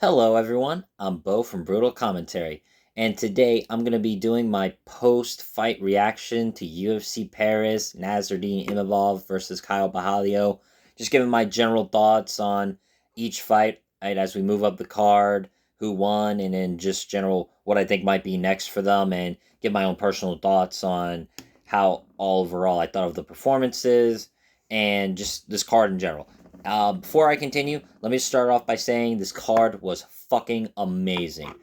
Hello, everyone. I'm Bo from Brutal Commentary, and today I'm going to be doing my post-fight reaction to UFC Paris, Nasruddin Imavov versus Kyle Bahalio. Just giving my general thoughts on each fight, right, as we move up the card, who won, and then just general what I think might be next for them, and give my own personal thoughts on how overall I thought of the performances and just this card in general. Before I continue, let me start off by saying this card was fucking amazing.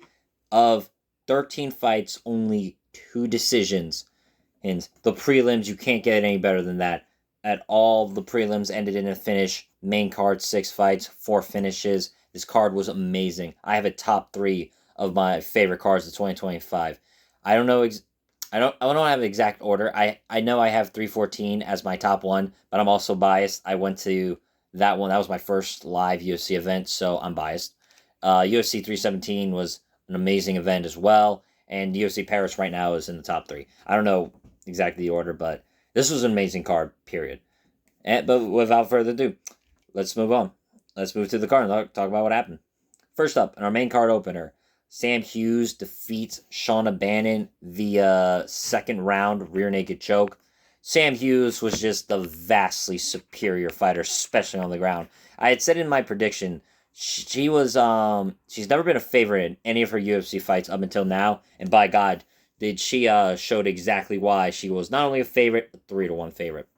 Of 13 fights, only 2 decisions. And the prelims, you can't get any better than that. At all, the prelims ended in a finish. Main card, 6 fights, 4 finishes. This card was amazing. I have a top 3 of my favorite cards of 2025. I don't know. I don't have an exact order. I know I have 314 as my top one, but I'm also biased. I went to that one. That was my first live UFC event, so I'm biased. UFC 317 was an amazing event as well, and UFC Paris right now is in the top 3. I don't know exactly the order, but this was an amazing card, period. But without further ado, let's move on. Let's move to the card and talk about what happened. First up, in our main card opener, Sam Hughes defeats Shauna Bannon via second round rear naked choke. Sam Hughes was just the vastly superior fighter, especially on the ground. I had said in my prediction, she's never been a favorite in any of her UFC fights up until now, and by God, did she showed exactly why she was not only a favorite, but 3-1 favorite.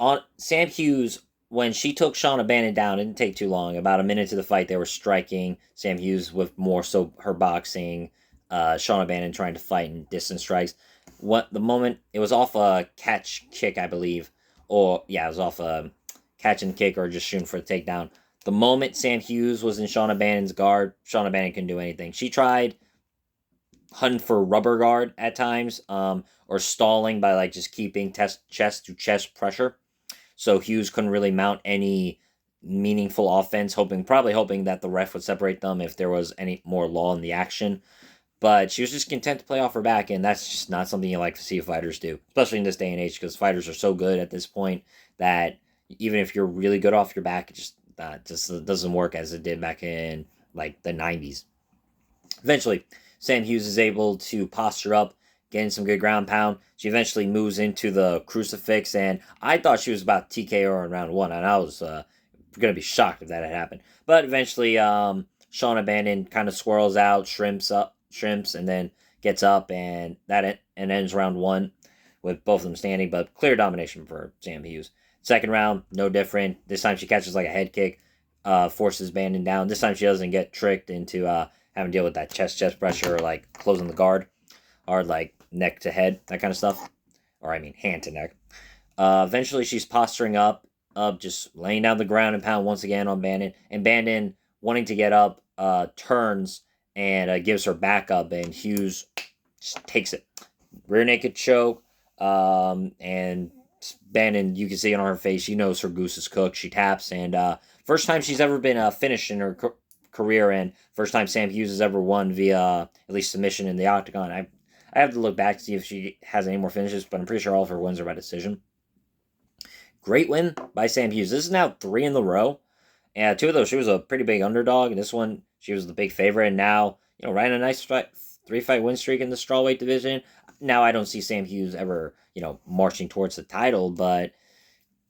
On Sam Hughes, when she took Shauna Bannon down, it didn't take too long. About a minute into the fight, they were striking. Sam Hughes with more so her boxing. Shauna Bannon trying to fight in distance strikes. What the moment it was off a catch kick, I believe, or yeah, it was off a catch and kick or just shooting for a takedown. The moment Sam Hughes was in Shauna Bannon's guard, Shauna Bannon couldn't do anything. She tried hunting for rubber guard at times, or stalling by like just keeping chest to chest pressure. So Hughes couldn't really mount any meaningful offense, probably hoping that the ref would separate them if there was any more law in the action. But she was just content to play off her back, and that's just not something you like to see fighters do, especially in this day and age, because fighters are so good at this point that even if you're really good off your back, it just doesn't work as it did back in like the 90s. Eventually, Sam Hughes is able to posture up, getting some good ground pound. She eventually moves into the crucifix, and I thought she was about TKO in round 1, and I was going to be shocked if that had happened. But eventually, Shauna Bannon kind of swirls out, shrimps, and then gets up, and and ends round 1 with both of them standing, but clear domination for Sam Hughes. Second round, no different. This time she catches like a head kick, forces Bannon down. This time she doesn't get tricked into having to deal with that chest pressure or like closing the guard or like neck to head, that kind of stuff. Or I mean hand to neck. Eventually she's posturing up, just laying down the ground and pound once again on Bannon. And Bannon, wanting to get up, turns and gives her back up, and Hughes just takes it. Rear naked choke, and Bannon, you can see it on her face, she knows her goose is cooked. She taps, and first time she's ever been finished in her career, and first time Sam Hughes has ever won via at least submission in the octagon. I have to look back to see if she has any more finishes, but I'm pretty sure all of her wins are by decision. Great win by Sam Hughes. This is now 3 in the row. And 2 of those, she was a pretty big underdog. And this one, she was the big favorite. And now, riding a nice 3-fight win streak in the strawweight division. Now I don't see Sam Hughes ever, marching towards the title. But,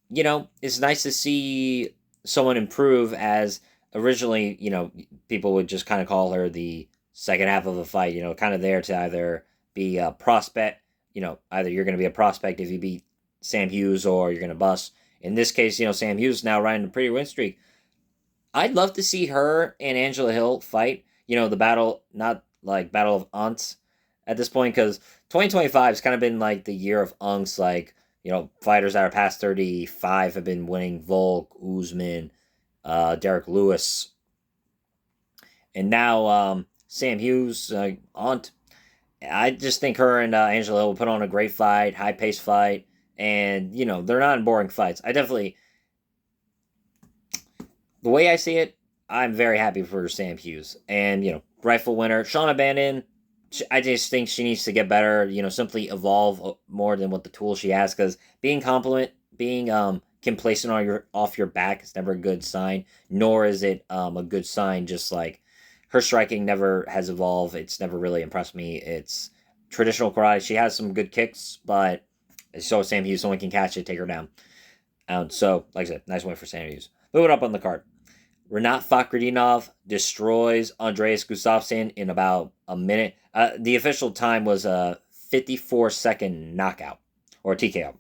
it's nice to see someone improve, as originally, people would just kind of call her the second half of a fight, kind of there to either be a prospect, either you're going to be a prospect if you beat Sam Hughes, or you're going to bust. In this case, Sam Hughes now riding a pretty win streak. I'd love to see her and Angela Hill fight, the battle, not like battle of aunts at this point, because 2025 has kind of been like the year of unks, like, fighters that are past 35 have been winning: Volk, Usman, Derek Lewis, and now Sam Hughes, aunt. I just think her and Angela will put on a great fight, high-paced fight, and, they're not boring fights. The way I see it, I'm very happy for Sam Hughes. And, rightful winner. Shauna Bannon, I just think she needs to get better, simply evolve more than what the tools she has, because being complacent on off your back. It's never a good sign, nor is it a good sign. Just like her striking never has evolved. It's never really impressed me. It's traditional karate. She has some good kicks, but so Sam Hughes only can catch it, take her down. So, like I said, nice win for Sam Hughes. Moving up on the card. Renat Fakhretdinov destroys Andreas Gustafsson in about a minute. The official time was a 54-second knockout or TKO.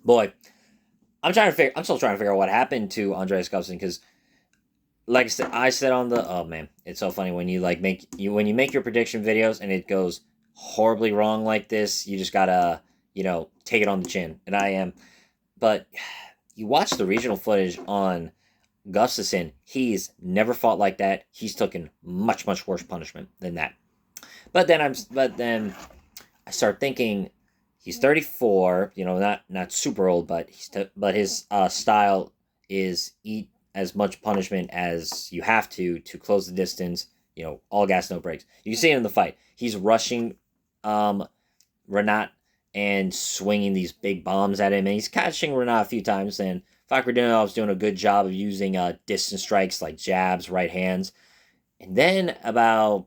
Boy, I'm still trying to figure out what happened to Andreas Gustafsson because, like I said on the, oh man, it's so funny when you when you make your prediction videos and it goes horribly wrong like this. You just gotta take it on the chin, and I am. But you watch the regional footage on Gustafsson, he's never fought like that. He's taken much, much worse punishment than that. But then I start thinking he's 34, not super old, but his style is eat as much punishment as you have to close the distance, all gas, no brakes. You can see it in the fight. He's rushing Renat and swinging these big bombs at him, and he's catching Renat a few times, and Fakhretdinov's doing a good job of using distance strikes like jabs, right hands. And then about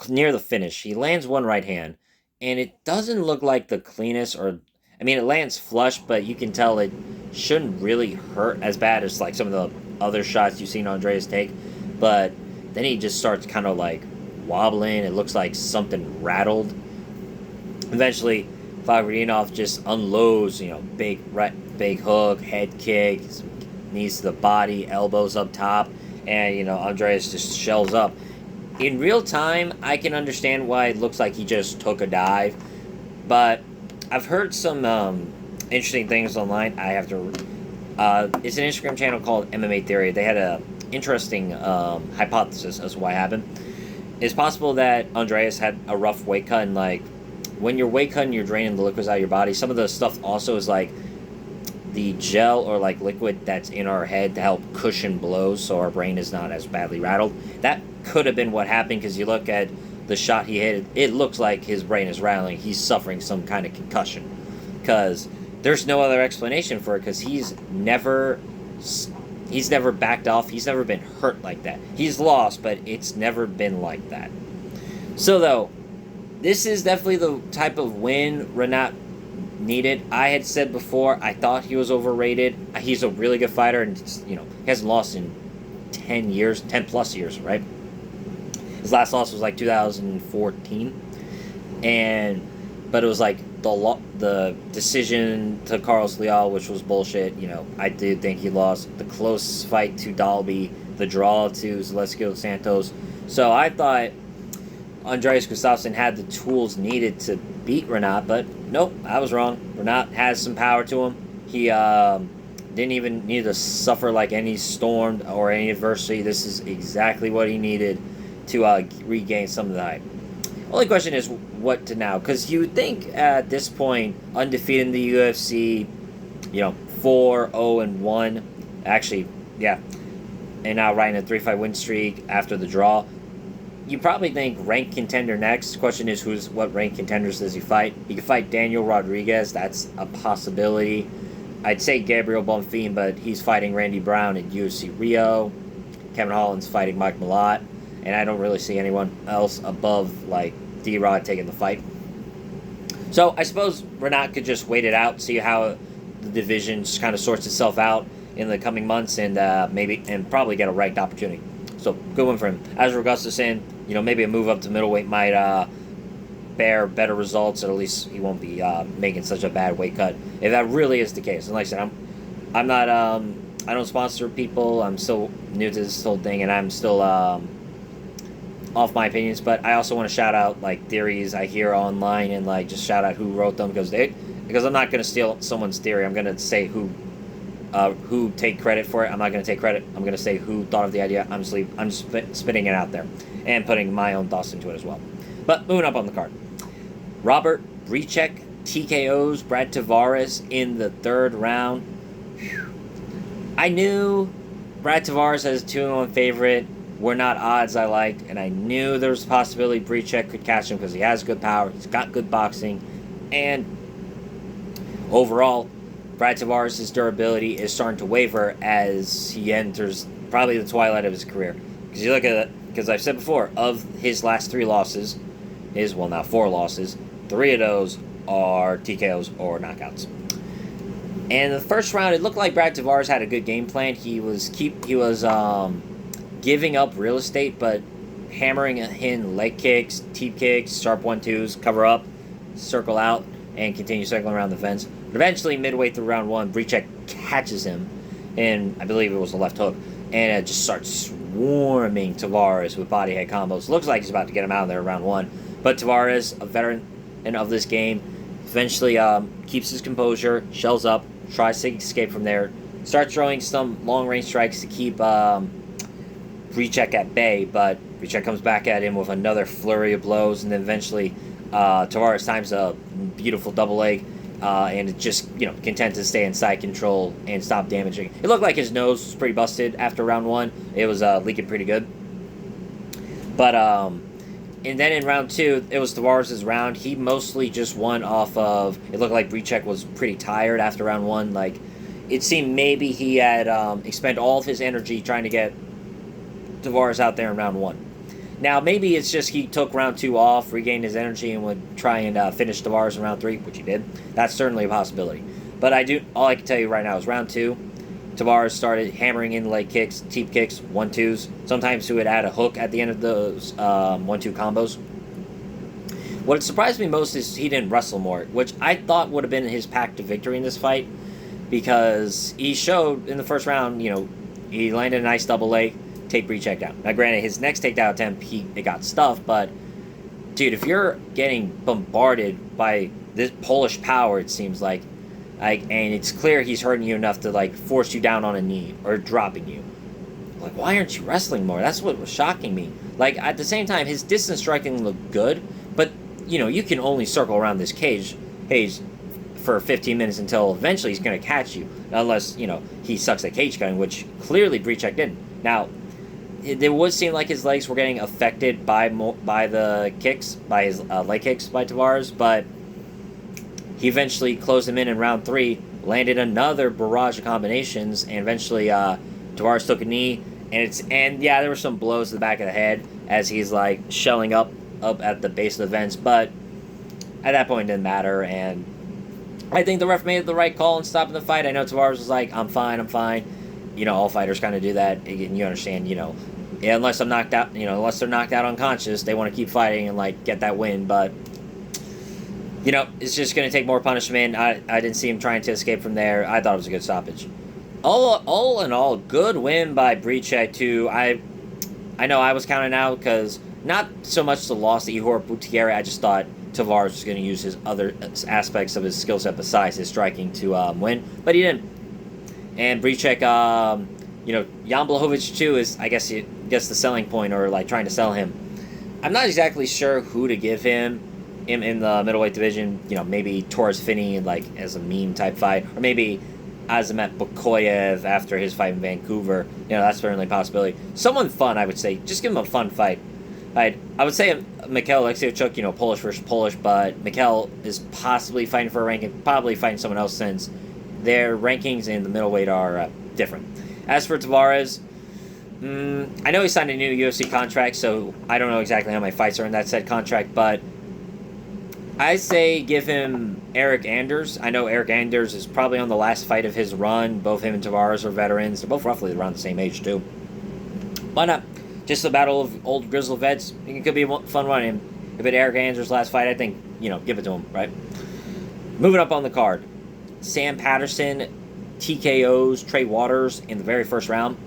near the finish, he lands one right hand, and it doesn't look like the cleanest, it lands flush, but you can tell it shouldn't really hurt as bad as like some of the other shots you've seen Andreas take. But then he just starts kind of like wobbling. It looks like something rattled. Eventually, Fakhretdinov just unloads, big hook, head kick, knees to the body, elbows up top, and, Andreas just shells up. In real time, I can understand why it looks like he just took a dive, but I've heard some interesting things online. I have to... it's an Instagram channel called MMA Theory. They had a interesting hypothesis as to why it happened. It's possible that Andreas had a rough weight cut, and, like, when you're weight cutting, you're draining the liquids out of your body. Some of the stuff also is, like, the gel or, like, liquid that's in our head to help cushion blows so our brain is not as badly rattled. That could have been what happened, because you look at the shot he hit, it looks like his brain is rattling. He's suffering some kind of concussion, because there's no other explanation for it, because he's never backed off. He's never been hurt like that. He's lost, but it's never been like that. So, though, this is definitely the type of win Renat needed. I had said before, I thought he was overrated. He's a really good fighter, and, he hasn't lost in 10 plus years, right? His last loss was like 2014, but it was like the decision to Carlos Leal, which was bullshit. I did think he lost. The close fight to Dalby, the draw to Zaleski dos Santos. So I thought Andreas Gustafsson had the tools needed to beat Renat, but nope, I was wrong. Renat has some power to him. He didn't even need to suffer like any storm or any adversity. This is exactly what he needed to regain some of the hype. Only question is what to now, because you would think at this point, undefeated in the UFC, 4-0-1, actually, yeah, and now riding a 3-fight win streak after the draw. You probably think ranked contender next. Question is, what ranked contenders does he fight? He could fight Daniel Rodriguez. That's a possibility. I'd say Gabriel Bonfim, but he's fighting Randy Brown at UFC Rio. Kevin Holland's fighting Mike Malott. And I don't really see anyone else above, like, D-Rod taking the fight. So I suppose Renat could just wait it out, see how the division kind of sorts itself out in the coming months, and probably get a ranked opportunity. So good one for him. As for Gustafsson, maybe a move up to middleweight might bear better results, or at least he won't be making such a bad weight cut if that really is the case. And like I said, I'm not I don't sponsor people. I'm still new to this whole thing, and I'm still off my opinions. But I also want to shout out like theories I hear online, and like just shout out who wrote them, because I'm not going to steal someone's theory. I'm going to say who take credit for it. I'm not going to take credit. I'm going to say who thought of the idea. I'm spitting it out there and putting my own thoughts into it as well. But moving up on the card, Robert Bricek TKOs Brad Tavares in the third round. Whew. I knew Brad Tavares as a 2-1 favorite were not odds I liked, and I knew there was a possibility Bricek could catch him because he has good power, he's got good boxing, and overall, Brad Tavares' durability is starting to waver as he enters probably the twilight of his career. Because you look at it, because I've said before, of his last 3 losses, now 4 losses, 3 of those are TKOs or knockouts. And the first round, it looked like Brad Tavares had a good game plan. He was giving up real estate, but hammering in leg kicks, teep kicks, sharp 1-2s, cover up, circle out, and continue circling around the fence. But eventually, midway through round 1, Bricek catches him, and I believe it was a left hook, and it just starts swarming Tavares with body head combos. Looks like he's about to get him out of there round 1. But Tavares, a veteran of this game, eventually keeps his composure, shells up, tries to escape from there, starts throwing some long-range strikes to keep Bricek at bay, but Bricek comes back at him with another flurry of blows, and then eventually Tavares times a beautiful double leg, and it just, content to stay in side control and stop damaging. It looked like his nose was pretty busted after round 1. It was leaking pretty good. But, and then in round 2, it was Tavares' round. He mostly just won off of, it looked like Bricek was pretty tired after round 1. Like, it seemed maybe he had expended all of his energy trying to get Tavares out there in round 1. Now, maybe it's just he took round 2 off, regained his energy, and would try and finish Tavares in round 3, which he did. That's certainly a possibility. But all I can tell you right now is round 2, Tavares started hammering in leg kicks, teep kicks, 1-2s. Sometimes he would add a hook at the end of those 1-2 combos. What surprised me most is he didn't wrestle more, which I thought would have been his path to victory in this fight, because he showed in the first round, he landed a nice double leg, take Bricek down. Now, granted, his next takedown attempt, it got stuffed, but, dude, if you're getting bombarded by this Polish power, it seems like, and it's clear he's hurting you enough to, force you down on a knee or dropping you, why aren't you wrestling more? That's what was shocking me. At the same time, his distance striking looked good, but, you can only circle around this cage for 15 minutes until eventually he's going to catch you, unless, he sucks at cage cutting, which clearly Bricek didn't. Now, it would seem like his legs were getting affected by the kicks, by his leg kicks by Tavares, but he eventually closed him in round 3, landed another barrage of combinations, and eventually Tavares took a knee, and there were some blows to the back of the head as he's shelling up at the base of the vents, but at that point it didn't matter, and I think the ref made the right call in stopping the fight. I know Tavares was like, I'm fine. All fighters kind of do that, and you understand, unless I'm knocked out, unless they're knocked out unconscious, they want to keep fighting and get that win, but it's just going to take more punishment. I didn't see him trying to escape from there. I thought it was a good stoppage. All in all, good win by Bricek too. I know I was counting out because not so much the loss to Ihor Butieri. I just thought Tavares was going to use his other aspects of his skill set besides his striking to win, but he didn't. And Bricek, Jan Blachowicz too is, I guess the selling point, or trying to sell him. I'm not exactly sure who to give him in the middleweight division. Maybe Torres Finney as a meme type fight, or maybe Azamat Bukoyev after his fight in Vancouver. That's certainly a possibility. Someone fun, I would say. Just give him a fun fight. I would say Mikhail Alexiejczuk, Polish versus Polish, but Mikhail is possibly fighting for a ranking, probably fighting someone else since their rankings in the middleweight are different. As for Tavares, I know he signed a new UFC contract, so I don't know exactly how many fights are in that said contract, but I say give him Eric Anders. I know Eric Anders is probably on the last fight of his run. Both him and Tavares are veterans. They're both roughly around the same age, too. Why not? Just a battle of old grizzled vets. It could be a fun one. And if it's Eric Anders' last fight, I think, give it to him, right? Moving up on the card. Sam Patterson TKOs Trey Waters in the very first round.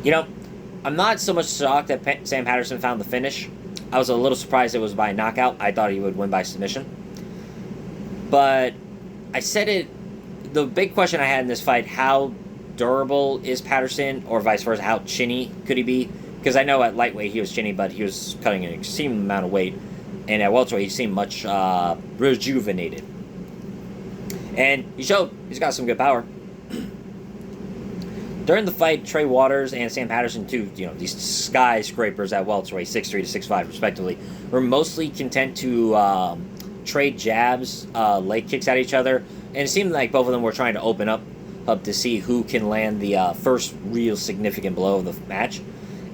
I'm not so much shocked that Sam Patterson found the finish. I was a little surprised it was by knockout. I thought he would win by submission. But I said it, the big question I had in this fight, how durable is Patterson, or vice versa, how chinny could he be? Because I know at lightweight he was chinny, but he was cutting an extreme amount of weight. And at welterweight he seemed much rejuvenated. And he showed he's got some good power. During the fight, Trey Waters and Sam Patterson, too, these skyscrapers at welterweight, 6'3" to 6'5", respectively, were mostly content to trade jabs, leg kicks at each other. and it seemed like both of them were trying to open up to see who can land the first real significant blow of the match.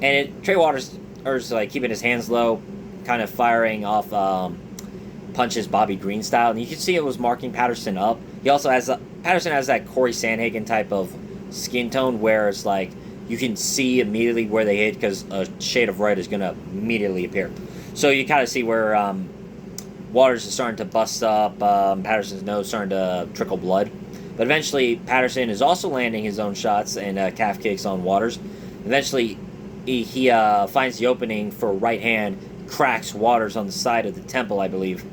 And Trey Waters is like keeping his hands low, kind of firing off punches Bobby Green style, and you can see it was marking Patterson up. He also has Patterson has that Corey Sandhagen type of skin tone, where it's like you can see immediately where they hit because a shade of red is going to immediately appear. So you kind of see where Waters is starting to bust up, Patterson's nose starting to trickle blood. But eventually, Patterson is also landing his own shots and calf kicks on Waters. Eventually, he finds the opening for a right hand, cracks Waters on the side of the temple, I believe.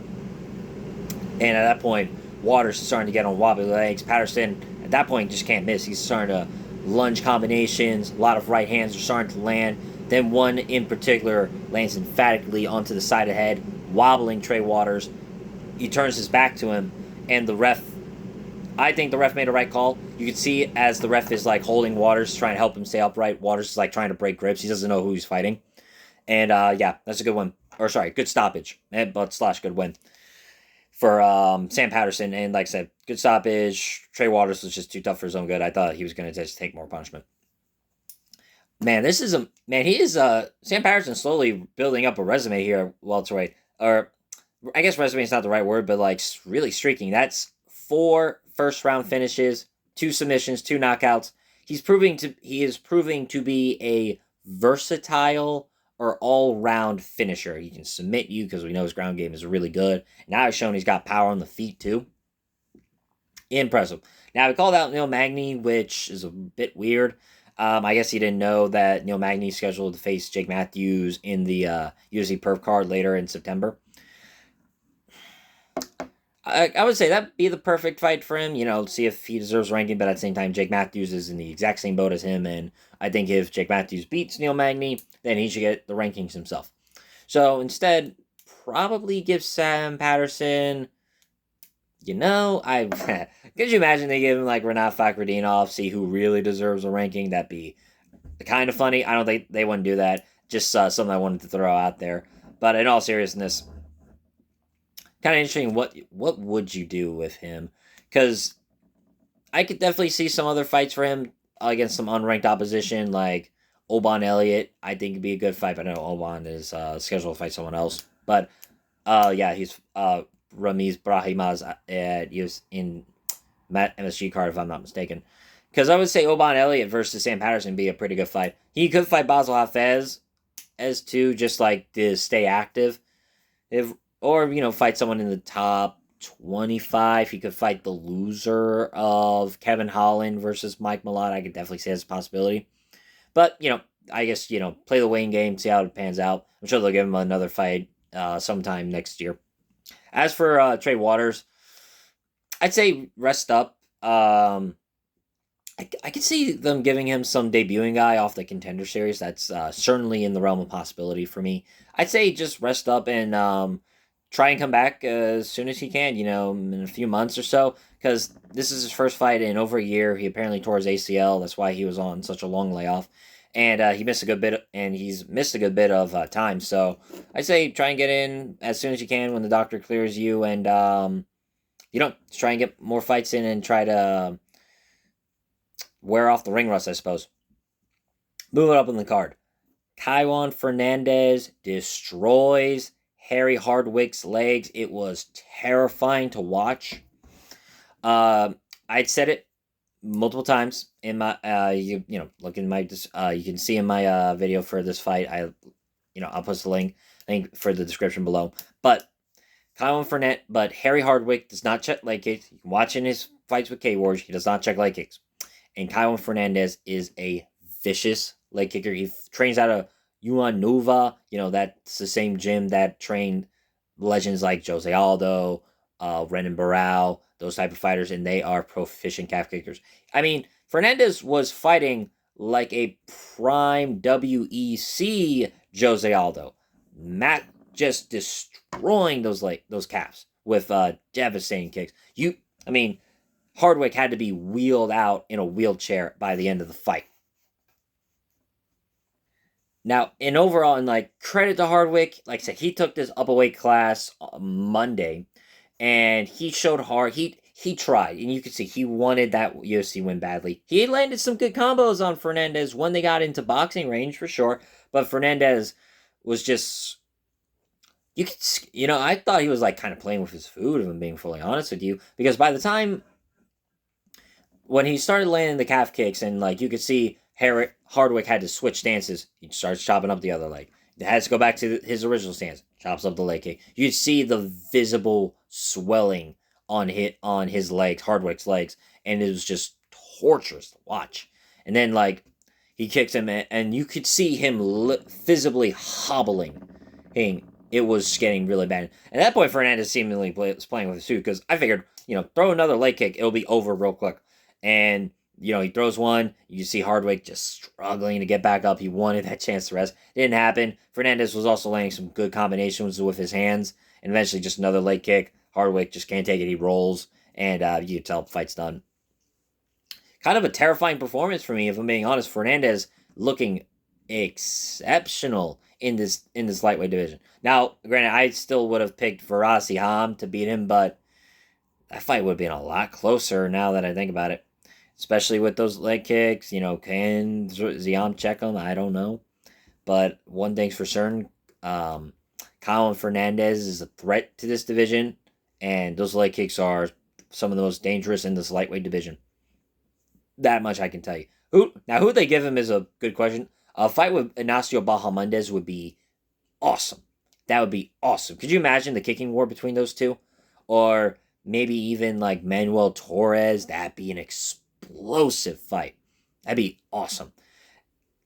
And at that point, Waters is starting to get on wobbly legs. Patterson, at that point, just can't miss. He's starting to lunge combinations. A lot of right hands are starting to land. Then one in particular lands emphatically onto the side of the head, wobbling Trey Waters. He turns his back to him, and the ref, I think the ref made a right call. You can see as the ref is like holding Waters, trying to help him stay upright. Waters is like trying to break grips. He doesn't know who he's fighting. And yeah, that's a good one. Or sorry, good stoppage. But / good win for Sam Patterson. And like I said, good stoppage. Trey Waters was just too tough for his own good. I thought he was going to just take more punishment. Man, he is Sam Patterson slowly building up a resume here at welterweight. Or I guess resume is not the right word, but like really streaking. That's 4 first round finishes, 2 submissions, 2 knockouts. He is proving to be a versatile or all-round finisher. He can submit you because we know his ground game is really good. Now he's shown he's got power on the feet too. Impressive. Now we called out Neil Magny, which is a bit weird. I guess he didn't know that Neil Magny is scheduled to face Jake Matthews in the UFC Perf card later in September. I would say that'd be the perfect fight for him, see if he deserves ranking, but at the same time, Jake Matthews is in the exact same boat as him, and I think if Jake Matthews beats Neil Magny, then he should get the rankings himself. So instead, probably give Sam Patterson, could you imagine they give him like Renat Fakhretdinov, see who really deserves a ranking? That'd be kind of funny. I don't think they wouldn't do that, just something I wanted to throw out there. But in all seriousness, kind of interesting. What would you do with him? Because I could definitely see some other fights for him against some unranked opposition, like Oban Elliott. I think it'd be a good fight. But I know Oban is scheduled to fight someone else. But yeah, he's Ramiz Brahimaz in MSG card, if I'm not mistaken. Because I would say Oban Elliott versus Sam Patterson would be a pretty good fight. He could fight Basel Hafez as to just like to stay active. Or fight someone in the top 25. He could fight the loser of Kevin Holland versus Mike Malott. I could definitely say that's a possibility. But, I guess, play the weighing game, see how it pans out. I'm sure they'll give him another fight sometime next year. As for Trey Waters, I'd say rest up. I could see them giving him some debuting guy off the Contender Series. That's certainly in the realm of possibility for me. I'd say just rest up and try and come back as soon as he can, in a few months or so, because this is his first fight in over a year. He apparently tore his ACL. That's why he was on such a long layoff. And he missed a good bit, and he's missed a good bit of time. So I say try and get in as soon as you can when the doctor clears you, and try and get more fights in and try to wear off the ring rust, I suppose. Moving up on the card, Kaiwan Fernandez destroys Harry Hardwick's legs. It was terrifying to watch. I'd said it multiple times in my look in my you can see in my video for this fight. I'll post the link for the description below. But Harry Hardwick does not check leg kicks. You can watch in his fights with K-Wars, he does not check leg kicks. And Kaiwan Fernandez is a vicious leg kicker. He trains out of Uanova, that's the same gym that trained legends like Jose Aldo, Renan Barao, those type of fighters, and they are proficient calf kickers. I mean, Fernandez was fighting like a prime WEC Jose Aldo. Matt just destroying those calves with devastating kicks. Hardwick had to be wheeled out in a wheelchair by the end of the fight. Now, credit to Hardwick, like I said, he took this up a weight class on Monday, and he showed he he tried, and you could see he wanted that UFC win badly. He landed some good combos on Fernandez when they got into boxing range for sure, but Fernandez was just you could I thought he was like kind of playing with his food, if I'm being fully honest with you, because by the time when he started landing the calf kicks and like you could see Hardwick had to switch stances, he starts chopping up the other leg. He has to go back to his original stance, chops up the leg kick. You'd see the visible swelling on his legs, Hardwick's legs, and it was just torturous to watch. And then like he kicks him, and you could see him visibly hobbling. It was getting really bad. And at that point, Fernandez seemingly was playing with his suit because I figured, throw another leg kick, it'll be over real quick. And he throws one. You see Hardwick just struggling to get back up. He wanted that chance to rest. It didn't happen. Fernandez was also landing some good combinations with his hands. And eventually just another leg kick. Hardwick just can't take it. He rolls. And you can tell the fight's done. Kind of a terrifying performance for me, if I'm being honest. Fernandez looking exceptional in this lightweight division. Now, granted, I still would have picked Varasi Ham to beat him, but that fight would have been a lot closer now that I think about it. Especially with those leg kicks, can Ziam check them? I don't know. But one thing's for certain, Colin Fernandez is a threat to this division, and those leg kicks are some of the most dangerous in this lightweight division. That much I can tell you. Who they give him is a good question. A fight with Ignacio Bahamondes would be awesome. That would be awesome. Could you imagine the kicking war between those two? Or maybe even like Manuel Torres. That'd be an explosive fight. That'd be awesome.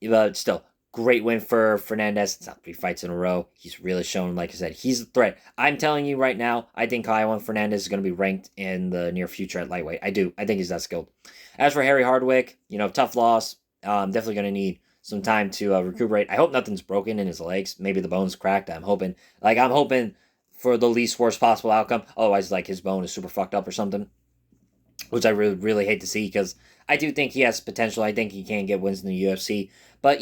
But still, great win for Fernandez. It's not 3 fights in a row. He's really shown, like I said, he's a threat. I'm telling you right now, I think Kyle Fernandez is going to be ranked in the near future at lightweight. I do. I think he's that skilled. As for Harry Hardwick, tough loss. Definitely going to need some time to recuperate. I hope nothing's broken in his legs. Maybe the bone's cracked. I'm hoping for the least worst possible outcome. Otherwise, like his bone is super fucked up or something, which I really, really hate to see because I do think he has potential. I think he can get wins in the UFC. But,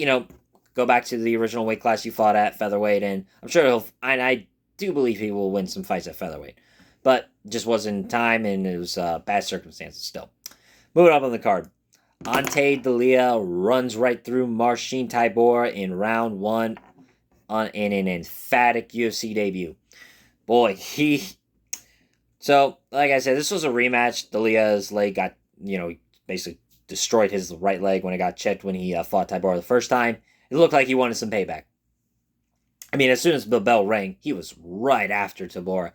go back to the original weight class you fought at, featherweight, and I'm sure I do believe he will win some fights at featherweight. But just wasn't time, and it was bad circumstances still. Moving up on the card. Ante D'Elia runs right through Marcin Tybura in round 1 in an emphatic UFC debut. Boy, So, like I said, this was a rematch. D'Elia's leg got, basically destroyed his right leg when it got checked when he fought Tybura the first time. It looked like he wanted some payback. I mean, as soon as the bell rang, he was right after Tybura,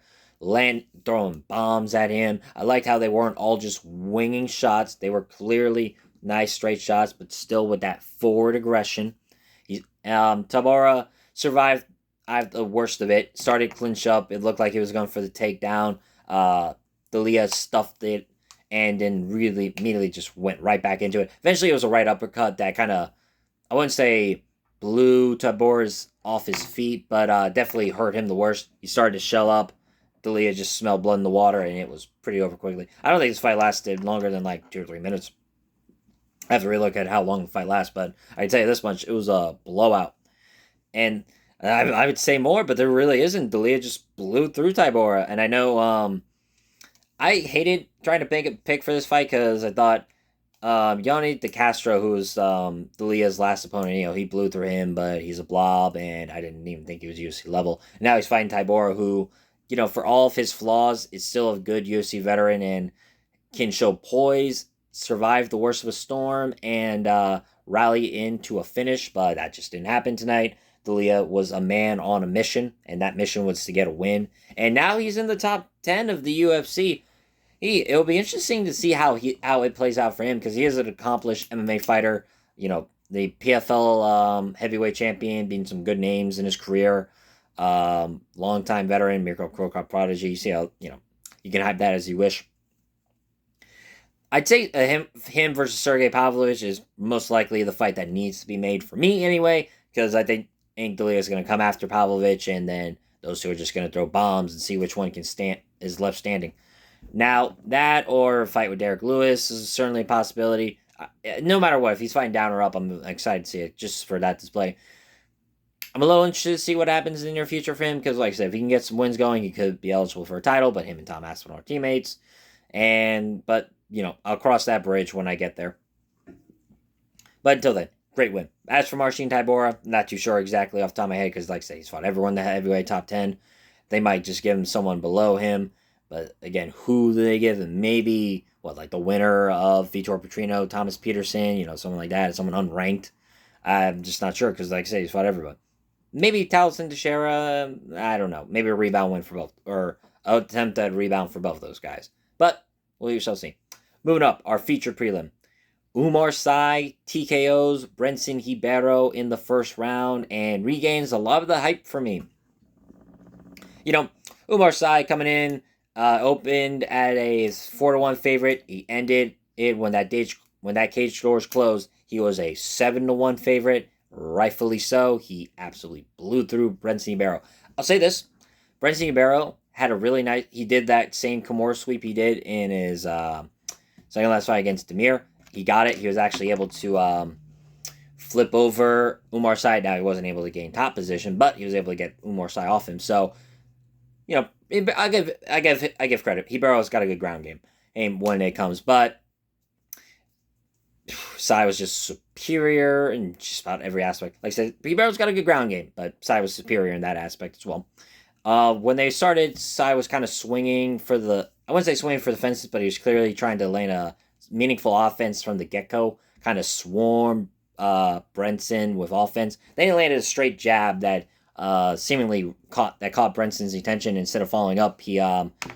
throwing bombs at him. I liked how they weren't all just winging shots. They were clearly nice straight shots, but still with that forward aggression. Tybura survived the worst of it. Started clinch up. It looked like he was going for the takedown. D'Elia stuffed it and then really immediately just went right back into it. Eventually, it was a right uppercut that kind of, I wouldn't say blew Tybura's off his feet, but definitely hurt him the worst. He started to shell up. D'Elia just smelled blood in the water, and it was pretty over quickly. I don't think this fight lasted longer than like 2 or 3 minutes. I have to really look at how long the fight lasts, but I can tell you this much, it was a blowout. And I would say more, but there really isn't. D'Elia just blew through Tybura, and I know I hated trying to pick for this fight because I thought Yanni De Castro, who was D'Elia's last opponent, he blew through him, but he's a blob, and I didn't even think he was UFC level. And now he's fighting Tybura, who, for all of his flaws, is still a good UFC veteran and can show poise, survive the worst of a storm, and rally into a finish, but that just didn't happen tonight. D'Elia was a man on a mission, and that mission was to get a win. And now he's in the top 10 of the UFC. It'll be interesting to see how it plays out for him, because he is an accomplished MMA fighter. The PFL heavyweight champion, being some good names in his career. Longtime veteran, Mirko Cro Cop prodigy. You see how, you can hype that as you wish. I'd say him versus Sergey Pavlovich is most likely the fight that needs to be made for me anyway, because I think D'Elia is going to come after Pavlovich, and then those two are just going to throw bombs and see which one is left standing. Now, that or a fight with Derek Lewis is certainly a possibility. No matter what, if he's fighting down or up, I'm excited to see it just for that display. I'm a little interested to see what happens in the near future for him, because like I said, if he can get some wins going, he could be eligible for a title, but him and Tom Aspinall are teammates. But I'll cross that bridge when I get there. But until then, great win. As for Marcin Tybura, not too sure exactly off the top of my head because, like I say, he's fought everyone in the heavyweight top 10. They might just give him someone below him. But again, who do they give him? Maybe, like the winner of Vitor Petrino, Thomas Peterson, someone like that, someone unranked. I'm just not sure because, like I say, he's fought everyone. Maybe Taliesin Teixeira, I don't know. Maybe a rebound win for both, or attempt at rebound for both of those guys. But we shall see. Moving up, our featured prelim. Umar Sy TKOs Brenson Ribeiro in the first round and regains a lot of the hype for me. Umar Sy coming in, opened at a 4-1 favorite. He ended it when that cage doors closed. He was a 7-1 favorite. Rightfully so. He absolutely blew through Brenson Ribeiro. I'll say this. Brenson Ribeiro had a really nice... He did that same Kimura sweep he did in his second last fight against Demir. He got it. He was actually able to flip over Umar Sy. Now, he wasn't able to gain top position, but he was able to get Umar Sy off him. So, I give credit. Ribero's got a good ground game when it comes, but Sy was just superior in just about every aspect. Like I said, Ribero's got a good ground game, but Sy was superior in that aspect as well. When they started, Sy was kind of swinging for the... I wouldn't say swinging for the fences, but he was clearly trying to land a meaningful offense from the get-go. Kind of swarm Brenson with offense. Then he landed a straight jab that seemingly caught Brenson's attention. Instead of following up, he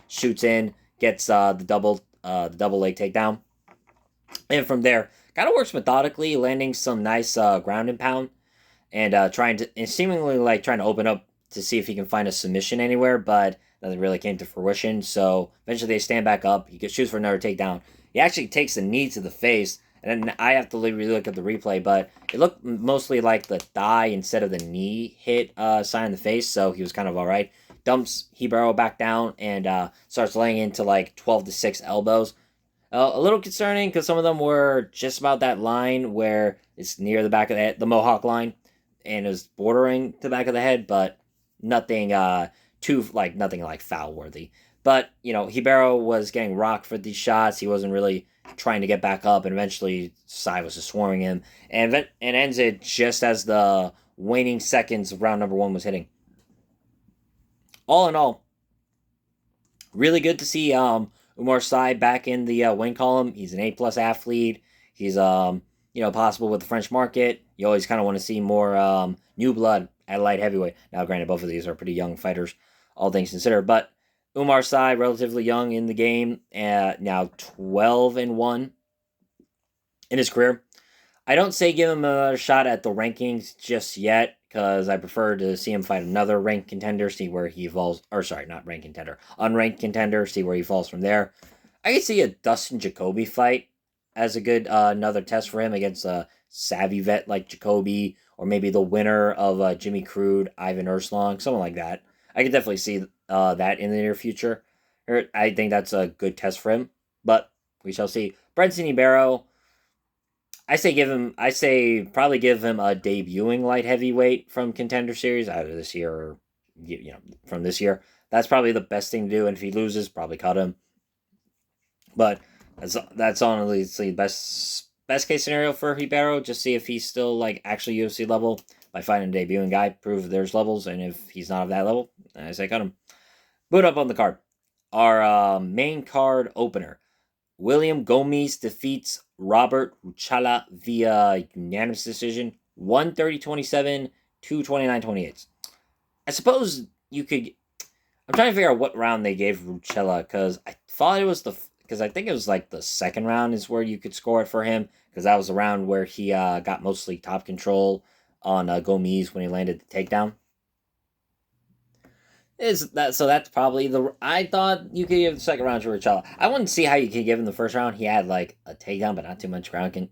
shoots in, gets the double leg takedown. And from there, kind of works methodically, landing some nice ground and pound, and seemingly trying to open up to see if he can find a submission anywhere, but nothing really came to fruition. So eventually they stand back up. He shoots for another takedown. He actually takes the knee to the face, and then I have to really look at the replay, but it looked mostly like the thigh instead of the knee hit Sy in the face, so he was kind of all right. Dumps Ribeiro back down and starts laying into 12-6 elbows. A little concerning because some of them were just about that line where it's near the back of the head, the Mohawk line, and it was bordering the back of the head, but nothing nothing foul worthy. But Ribeiro was getting rocked for these shots. He wasn't really trying to get back up, and eventually Sy was just swarming him, and ends it just as the waning seconds of round number 1 was hitting. All in all, really good to see Umar Sy back in the win column. He's an A+ athlete. He's possible with the French market. You always kind of want to see more new blood at light heavyweight. Now, granted, both of these are pretty young fighters, all things considered. But Umar Sy, relatively young in the game, now 12-1 in his career. I don't say give him another shot at the rankings just yet, because I prefer to see him fight another ranked contender, see where he falls. Or sorry, not ranked contender, unranked contender, see where he falls from there. I could see a Dustin Jacoby fight as a good another test for him against a savvy vet like Jacoby, or maybe the winner of Jimmy Crude, Ivan Erslong, someone like that. I could definitely see that in the near future. I think that's a good test for him, but we shall see. Brenson Ribeiro, I say probably give him a debuting light heavyweight from Contender Series, either this year or from this year. That's probably the best thing to do, and if he loses, probably cut him. But that's honestly the best case scenario for Ribeiro. Just see if he's still actually UFC level by finding a debuting guy, prove there's levels, and if he's not of that level, I say cut him. Boot up on the card. Our main card opener. William Gomes defeats Robert Ruchala via unanimous decision, 130-27, 229-28. I suppose you could... I'm trying to figure out what round they gave Ruchala, because I thought it was because I think it was the second round is where you could score it for him, because that was the round where he got mostly top control on Gomes when he landed the takedown. So that's probably I thought you could give the second round to Ruchala. I wouldn't see how you could give him the first round. He had a takedown, but not too much ground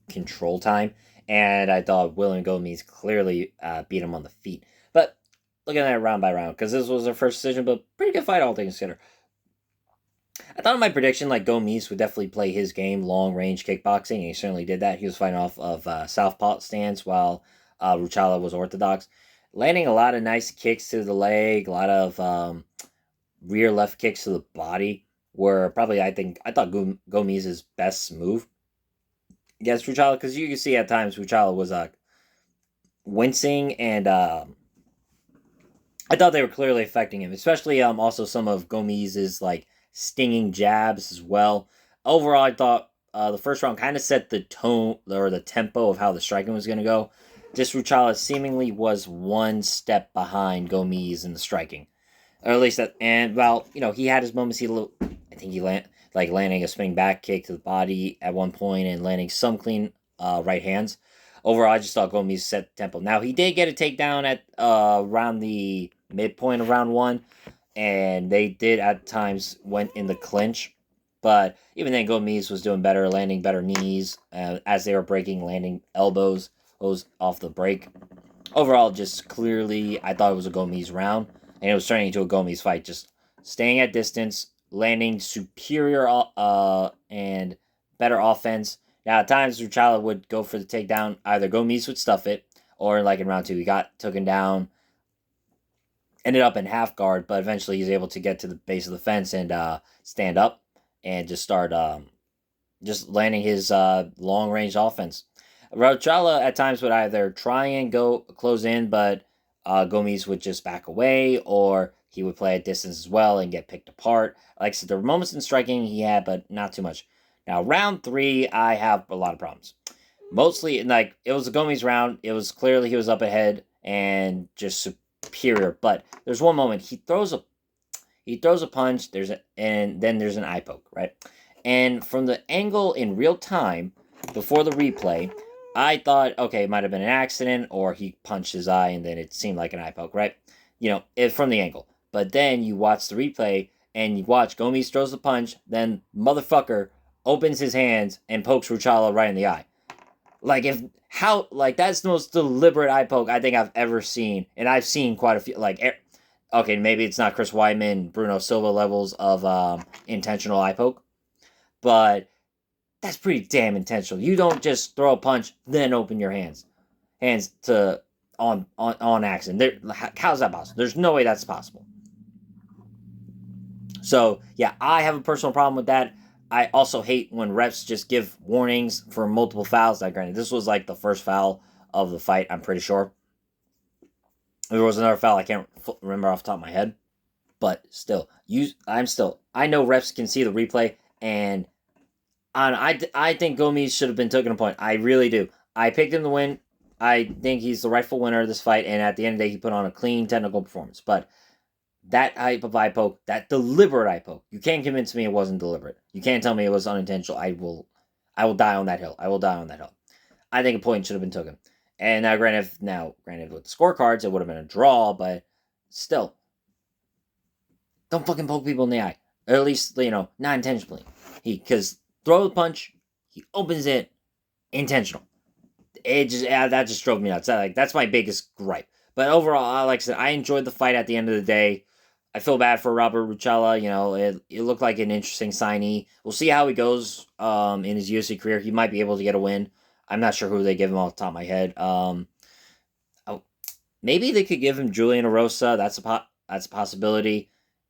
control time. And I thought William Gomes clearly beat him on the feet. But looking at it round by round, because this was their first decision, but pretty good fight all things considered. I thought in my prediction, Gomes would definitely play his game, long-range kickboxing, and he certainly did that. He was fighting off of southpaw stance while Ruchala was orthodox. Landing a lot of nice kicks to the leg, a lot of rear left kicks to the body, were probably, I thought Gomez's best move against Ruchala, because you can see at times Ruchala was wincing, and I thought they were clearly affecting him, especially also some of Gomez's like stinging jabs as well. Overall, I thought the first round kind of set the tone or the tempo of how the striking was going to go. Just Ruchala seemingly was one step behind Gomez in the striking, or at least that. And well, he had his moments. I think he landing a spinning back kick to the body at one point and landing some clean right hands. Overall, I just thought Gomez set the tempo. Now he did get a takedown at around the midpoint of round one, and they did at times went in the clinch. But even then, Gomez was doing better, landing better knees as they were breaking, landing elbows off the break. Overall, just clearly, I thought it was a Gomez round, and it was turning into a Gomez fight. Just staying at distance, landing superior and better offense. Now, at times, Ruchala would go for the takedown. Either Gomez would stuff it, or like in round two, he got taken down, ended up in half guard, but eventually he's able to get to the base of the fence and stand up and just start just landing his long range offense. Ruchala at times would either try and go close in, but Gomez would just back away, or he would play at distance as well and get picked apart. Like I said, there were moments in striking he had, but not too much. Now, round three, I have a lot of problems. Mostly, like, it was a Gomez round. It was clearly he was up ahead and just superior. But there's one moment he throws a punch. And then there's an eye poke, right? And from the angle in real time before the replay, I thought, okay, it might have been an accident, or he punched his eye and then it seemed like an eye poke, right? From the angle. But then you watch the replay and you watch Gomez throws the punch, then motherfucker opens his hands and pokes Ruchala right in the eye. That's the most deliberate eye poke I think I've ever seen, and I've seen quite a few. Okay, maybe it's not Chris Weidman, Bruno Silva levels of intentional eye poke, but that's pretty damn intentional. You don't just throw a punch then open your hands to on accident. How's that possible? There's no way that's possible. So yeah, I have a personal problem with that. I also hate when refs just give warnings for multiple fouls. Like, granted, this was like the first foul of the fight, I'm pretty sure. There was another foul I can't remember off the top of my head. But still, I know refs can see the replay, and I think Gomez should have been taken a point. I really do. I picked him to win. I think he's the rightful winner of this fight, and at the end of the day, he put on a clean technical performance. But that type of eye poke, that deliberate eye poke, you can't convince me it wasn't deliberate. You can't tell me it was unintentional. I will die on that hill. I think a point should have been taken. And granted with the scorecards, it would have been a draw, but still, don't fucking poke people in the eye. Or at least, not intentionally. Because throw the punch, he opens it, intentional. That just drove me nuts. That's my biggest gripe. But overall, like I said, I enjoyed the fight at the end of the day. I feel bad for Robert Ruchala. It looked like an interesting signee. We'll see how he goes in his UFC career. He might be able to get a win. I'm not sure who they give him off the top of my head. Maybe they could give him Julian Erosa. That's a possibility.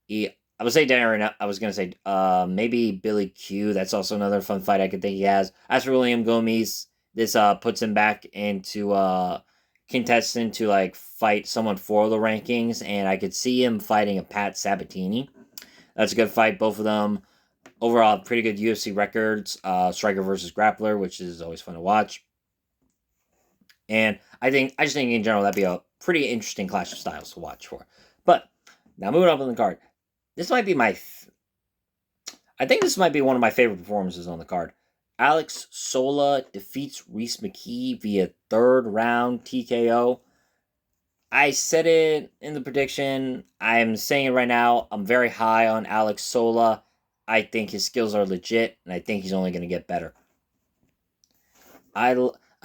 I would say Darren. I was gonna say maybe Billy Q. That's also another fun fight I could think he has. As for William Gomez, this puts him back into contestant to fight someone for the rankings, and I could see him fighting a Pat Sabatini. That's a good fight, both of them. Overall, pretty good UFC records. Striker versus grappler, which is always fun to watch. And I just think in general that'd be a pretty interesting clash of styles to watch for. But now moving up on the card, this might be I think this might be one of my favorite performances on the card. Alex Sola defeats Reese McKee via third round TKO. I said it in the prediction. I'm saying it right now. I'm very high on Alex Sola. I think his skills are legit, and I think he's only going to get better. I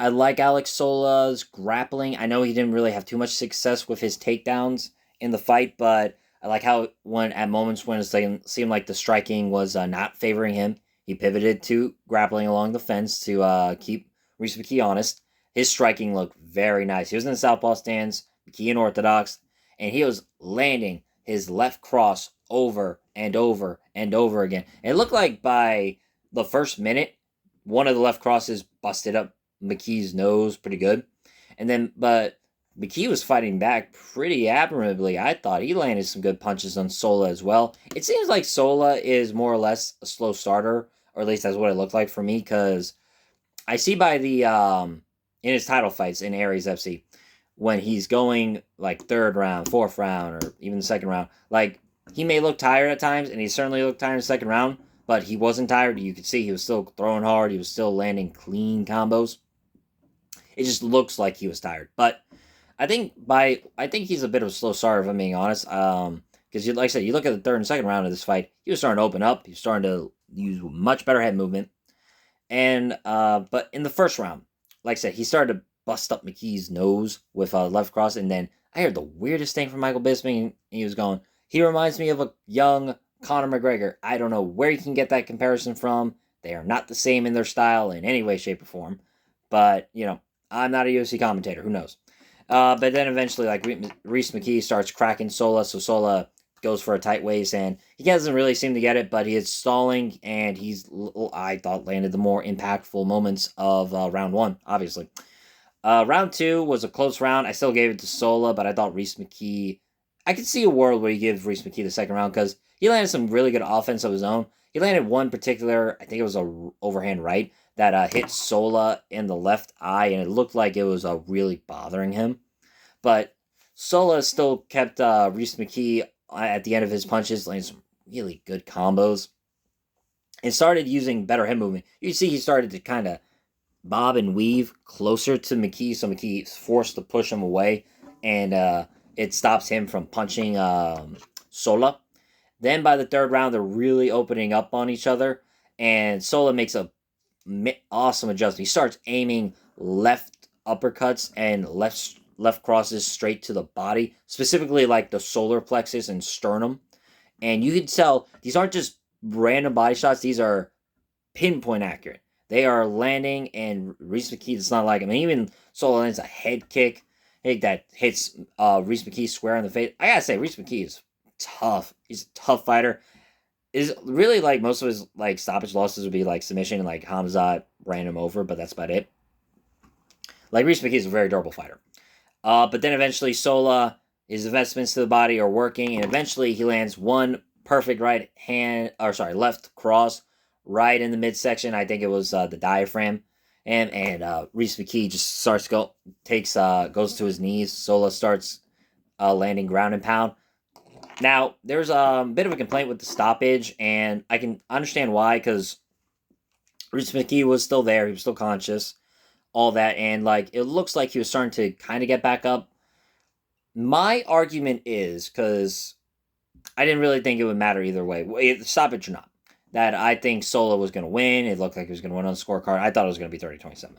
like Alex Sola's grappling. I know he didn't really have too much success with his takedowns in the fight, but I like how at moments when it seemed like the striking was not favoring him, he pivoted to grappling along the fence to keep Reese McKee honest. His striking looked very nice. He was in the southpaw stance, McKee in orthodox, and he was landing his left cross over and over and over again. It looked like by the first minute, one of the left crosses busted up McKee's nose pretty good. But McKee was fighting back pretty admirably. I thought he landed some good punches on Sola as well. It seems like Sola is more or less a slow starter, or at least that's what it looked like for me, because I see by the in his title fights in Aries FC, when he's going like third round, fourth round, or even the second round, like he may look tired at times, and he certainly looked tired in the second round, but he wasn't tired. You could see he was still throwing hard. He was still landing clean combos. It just looks like he was tired. But I think he's a bit of a slow starter, if I'm being honest. Because like I said, you look at the third and second round of this fight, he was starting to open up. He was starting to use much better head movement. And but in the first round, like I said, he started to bust up McKee's nose with a left cross, and then I heard the weirdest thing from Michael Bisping, and he was going, he reminds me of a young Conor McGregor. I don't know where you can get that comparison from. They are not the same in their style in any way, shape, or form. But, I'm not a UFC commentator. Who knows? But then eventually, like, Reese McKee starts cracking Sola, so Sola goes for a tight waist, and he doesn't really seem to get it, but he is stalling, and I thought, landed the more impactful moments of round one, obviously. Round two was a close round. I still gave it to Sola, but I thought Reese McKee, I could see a world where you give Reese McKee the second round, because he landed some really good offense of his own. He landed one particular, I think it was a overhand right, that hit Sola in the left eye, and it looked like it was really bothering him. But Sola still kept Reese McKee at the end of his punches, landing some really good combos, and started using better head movement. You see he started to kind of bob and weave closer to McKee, so McKee's forced to push him away, and it stops him from punching Sola. Then by the third round, they're really opening up on each other, and Sola makes a awesome adjustment. He starts aiming left uppercuts and left crosses straight to the body, specifically like the solar plexus and sternum. And you can tell these aren't just random body shots. These are pinpoint accurate. They are landing, and Reese McKee, it's not like, even Sola lands a head kick that hits Reese McKee square in the face. I gotta say, Reese McKee is tough. He's a tough fighter. Is really like most of his like stoppage losses would be like submission, and like Hamzat ran him over, but that's about it. Like Reese McKee is a very durable fighter. But then eventually Sola, his investments to the body are working, and eventually he lands one perfect left cross right in the midsection. I think it was the diaphragm, and Reese McKee just goes to his knees. Sola starts landing ground and pound. Now, there's a bit of a complaint with the stoppage, and I can understand why, because Reese McKee was still there. He was still conscious, all that, and like it looks like he was starting to kind of get back up. My argument is, because I didn't really think it would matter either way, stoppage or not, that I think Sola was going to win. It looked like he was going to win on the scorecard. I thought it was going to be 30-27.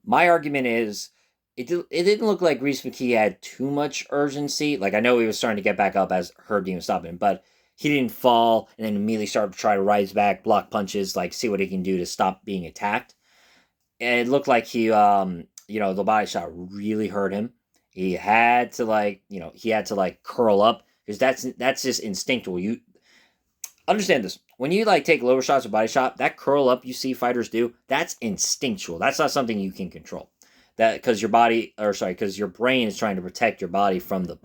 My argument is, it didn't look like Reese McKee had too much urgency. Like, I know he was starting to get back up as Herb Dean was stopping him, but he didn't fall and then immediately start to try to rise back, block punches, like see what he can do to stop being attacked. And it looked like he, the body shot really hurt him. He had to curl up, because that's just instinctual. You understand this. When you take lower shots or body shot, that curl up you see fighters do, that's instinctual. That's not something you can control. Because your brain is trying to protect your body from the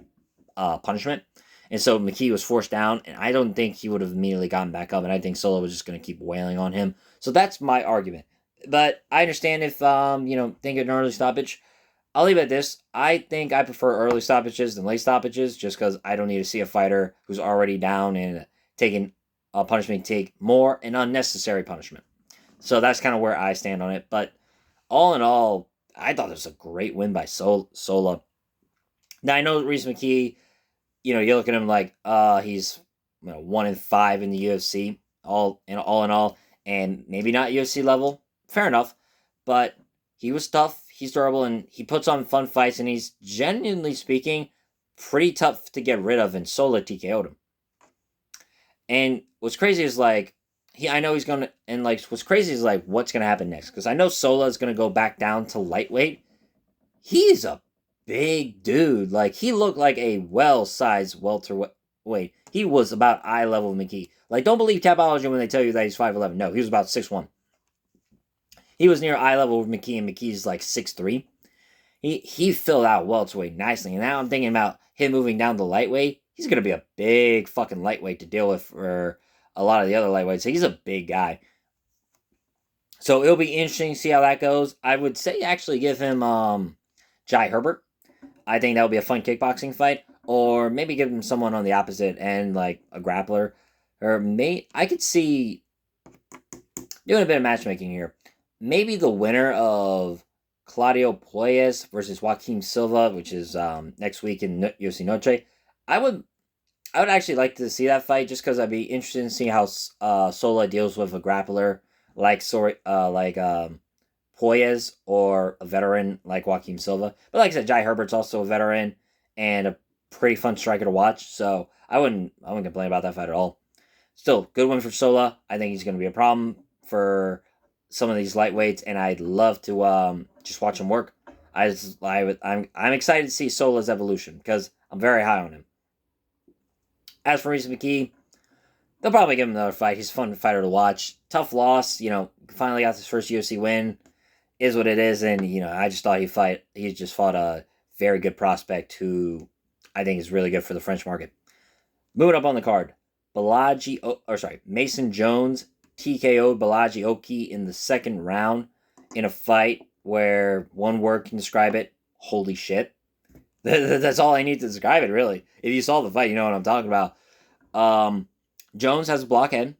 punishment. And so McKee was forced down, and I don't think he would have immediately gotten back up, and I think Sola was just going to keep wailing on him. So that's my argument. But I understand if, think of an early stoppage. I'll leave it at this. I think I prefer early stoppages than late stoppages, just because I don't need to see a fighter who's already down and taking a punishment take more and unnecessary punishment. So that's kind of where I stand on it. But all in all, I thought it was a great win by Sola. Now, I know Reese McKee, you look at him like, he's 1-5 in the UFC, all in all, and maybe not UFC level. Fair enough. But he was tough, he's durable, and he puts on fun fights, and he's, genuinely speaking, pretty tough to get rid of, and Sola TKO'd him. And what's crazy is, what's crazy is, what's going to happen next. Because I know Sola is going to go back down to lightweight. He's a big dude. He looked like a well-sized welterweight. weight. He was about eye level with McKee. Like, don't believe Tapology when they tell you that he's 5'11". No, he was about 6'1". He was near eye level with McKee, and McKee's like 6'3". He filled out welterweight nicely, and now I'm thinking about him moving down to lightweight. He's going to be a big fucking lightweight to deal with for a lot of the other lightweights. So he's a big guy. So it'll be interesting to see how that goes. I would say actually give him Jai Herbert. I think that would be a fun kickboxing fight. Or maybe give him someone on the opposite end, like a grappler. I could see doing a bit of matchmaking here. Maybe the winner of Claudio Puelles versus Joaquim Silva, which is next week in UFC Noche. I would actually like to see that fight just because I'd be interested in seeing how Sola deals with a grappler like Puelles or a veteran like Joaquim Silva. But like I said, Jai Herbert's also a veteran and a pretty fun striker to watch. So I wouldn't complain about that fight at all. Still, good one for Sola. I think he's going to be a problem for some of these lightweights, and I'd love to just watch him work. I'm excited to see Sola's evolution because I'm very high on him. As for Maurice McKee, they'll probably give him another fight. He's a fun fighter to watch. Tough loss, finally got his first UFC win. Is what it is, and I just thought he just fought a very good prospect who I think is really good for the French market. Moving up on the card, Mason Jones TKO'd Balaji Oki in the second round in a fight where one word can describe it: holy shit. That's all I need to describe it, really. If you saw the fight, you know what I'm talking about. Jones has a blockhead.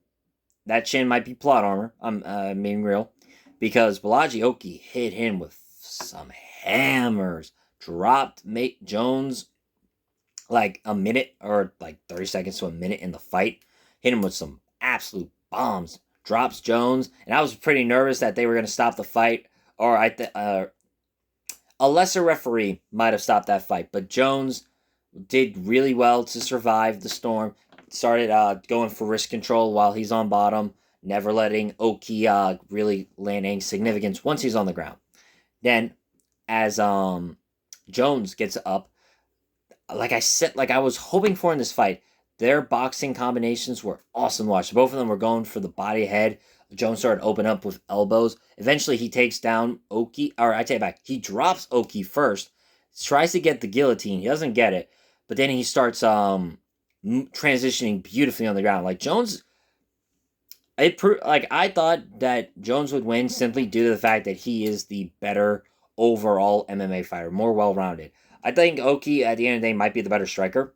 That chin might be plot armor. I'm being real. Because Balaji Oki hit him with some hammers. Dropped Jones like a minute or like 30 seconds to a minute in the fight. Hit him with some absolute bombs. Drops Jones. And I was pretty nervous that they were going to stop the fight. Or a lesser referee might have stopped that fight. But Jones did really well to survive the storm. Started going for wrist control while he's on bottom. Never letting Oki really land any significance once he's on the ground. Then, as Jones gets up, like I was hoping for in this fight, their boxing combinations were awesome to watch. Both of them were going for the body head. Jones started to open up with elbows. Eventually, he takes down Oki. Or I take it back. He drops Oki first. Tries to get the guillotine. He doesn't get it. But then he starts transitioning beautifully on the ground. Like Jones... I thought that Jones would win simply due to the fact that he is the better overall MMA fighter, more well-rounded. I think Oki, at the end of the day, might be the better striker,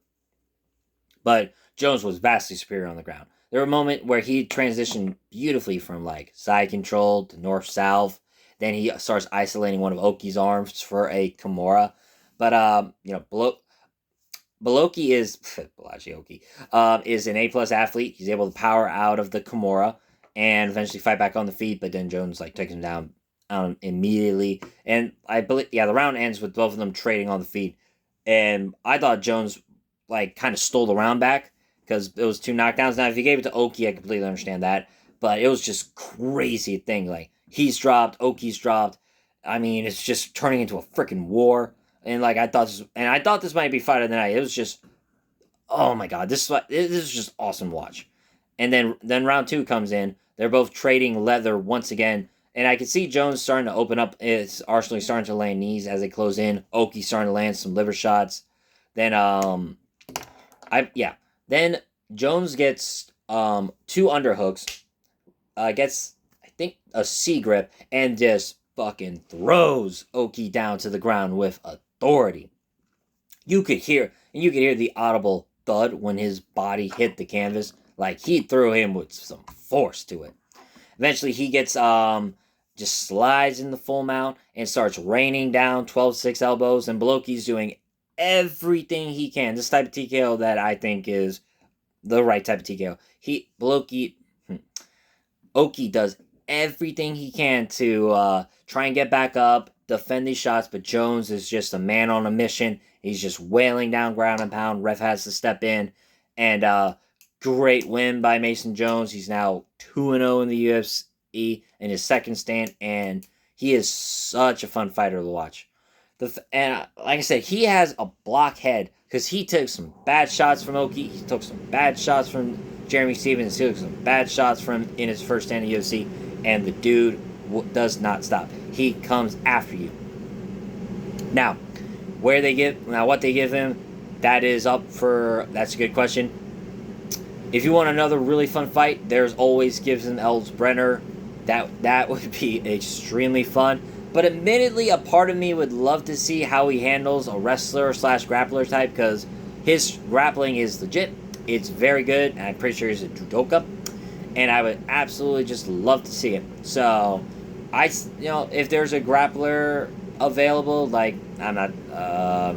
but Jones was vastly superior on the ground. There were moments where he transitioned beautifully from like side control to north-south. Then he starts isolating one of Oki's arms for a Kimura. But Baloki is is an A+ athlete. He's able to power out of the Kimura and eventually fight back on the feet, but then Jones takes him down immediately. And I believe the round ends with both of them trading on the feet. And I thought Jones kind of stole the round back because it was 2 knockdowns. Now if he gave it to Oki, I completely understand that. But it was just crazy thing. Like he's dropped, Oki's dropped. I mean, it's just turning into a freaking war. And I thought this might be fight of the night. It was just, oh my god, this is just awesome to watch. And then round 2 comes in. They're both trading leather once again, and I can see Jones starting to open up his arsenal. He's starting to land knees as they close in. Oki starting to land some liver shots. Then Then Jones gets 2 underhooks, gets I think a C grip, and just fucking throws Oki down to the ground with authority. You could hear the audible thud when his body hit the canvas. Like he threw him with some force to it. Eventually he gets just slides in the full mount and starts raining down 12-6 elbows, and Baloki's doing everything he can. This type of TKO that I think is the right type of TKO. Oki does everything he can to try and get back up, defend these shots, but Jones is just a man on a mission. He's just wailing down ground and pound. Ref has to step in, and great win by Mason Jones. He's now 2-0 in the UFC in his second stand, and he is such a fun fighter to watch. And like I said, he has a blockhead because he took some bad shots from Oki. He took some bad shots from Jeremy Stevens. He took some bad shots from in his first stand in UFC, and the dude does not stop. He comes after you. Now, what they give him, that's a good question. If you want another really fun fight, there's always Gibson Elves Brenner. That would be extremely fun. But admittedly, a part of me would love to see how he handles a wrestler / grappler type, because his grappling is legit. It's very good, and I'm pretty sure he's a judoka. And I would absolutely just love to see it. So, if there's a grappler available, like, I'm not,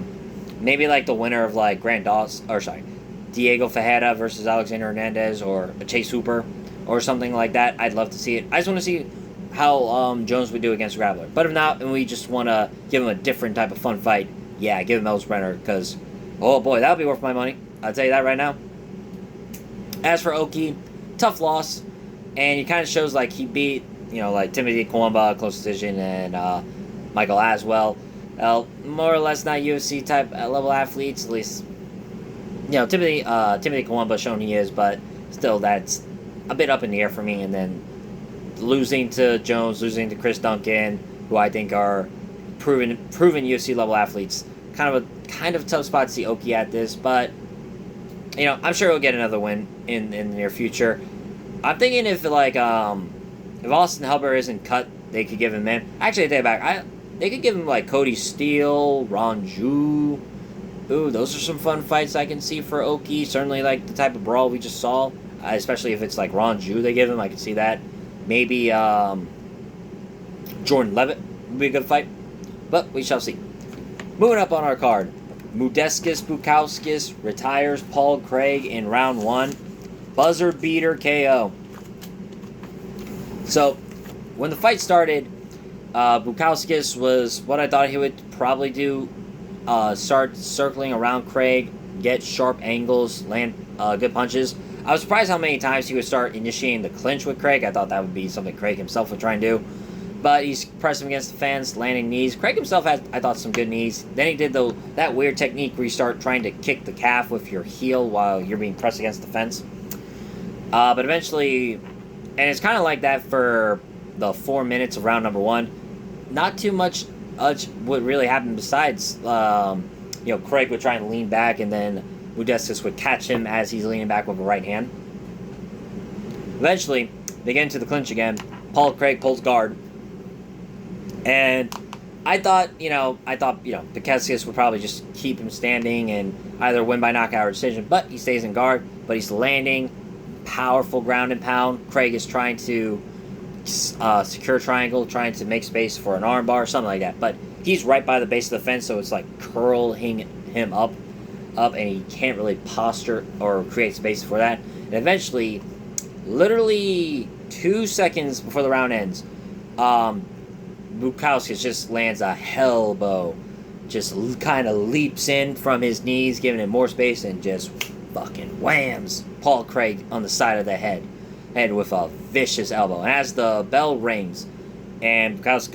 maybe like the winner of like Diego Fajeda versus Alexander Hernandez, or a Chase Hooper, or something like that, I'd love to see it. I just want to see how Jones would do against grappler. But if not, and we just want to give him a different type of fun fight, yeah, give him Elves Brenner, because, oh boy, that would be worth my money. I'll tell you that right now. As for Oki, tough loss, and he kind of shows like he beat, like Timothy Kawamba, close decision, and Michael Aswell. More or less not UFC type level athletes, at least. Timothy Kawamba shown he is, but still, that's a bit up in the air for me. And then losing to Jones, losing to Chris Duncan, who I think are proven UFC level athletes, kind of a tough spot to see Oki at this, but I'm sure he'll get another win in the near future. I'm thinking if Austin Hubbard isn't cut, they could give him in. Actually, I take it back. They could give him like Cody Steele, Ron Ju. Ooh, those are some fun fights I can see for Oki. Certainly like the type of brawl we just saw, especially if it's like Ron Ju they give him. I can see that. Maybe Jordan Levitt would be a good fight, but we shall see. Moving up on our card, Modestas Bukauskas retires Paul Craig in round 1. Buzzer beater KO. So, when the fight started, Bukauskas was what I thought he would probably do. Start circling around Craig, get sharp angles, land good punches. I was surprised how many times he would start initiating the clinch with Craig. I thought that would be something Craig himself would try and do. But he's pressing against the fence, landing knees. Craig himself had, I thought, some good knees. Then he did that weird technique where you start trying to kick the calf with your heel while you're being pressed against the fence. But eventually, and it's kind of like that for the 4 minutes of round number 1. Not too much would really happen besides, Craig would try and lean back, and then Modestas would catch him as he's leaning back with a right hand. Eventually, they get into the clinch again. Paul Craig pulls guard. And I thought, Bukauskas would probably just keep him standing and either win by knockout or decision, but he stays in guard, but he's landing powerful ground and pound. Craig is trying to secure triangle, trying to make space for an armbar, something like that, but he's right by the base of the fence, so it's like curling him up, and he can't really posture or create space for that. And eventually, literally 2 seconds before the round ends, Bukauskas just lands a elbow, just kind of leaps in from his knees, giving him more space, and just fucking whams Paul Craig on the side of the head with a vicious elbow. And as the bell rings and Bukauskas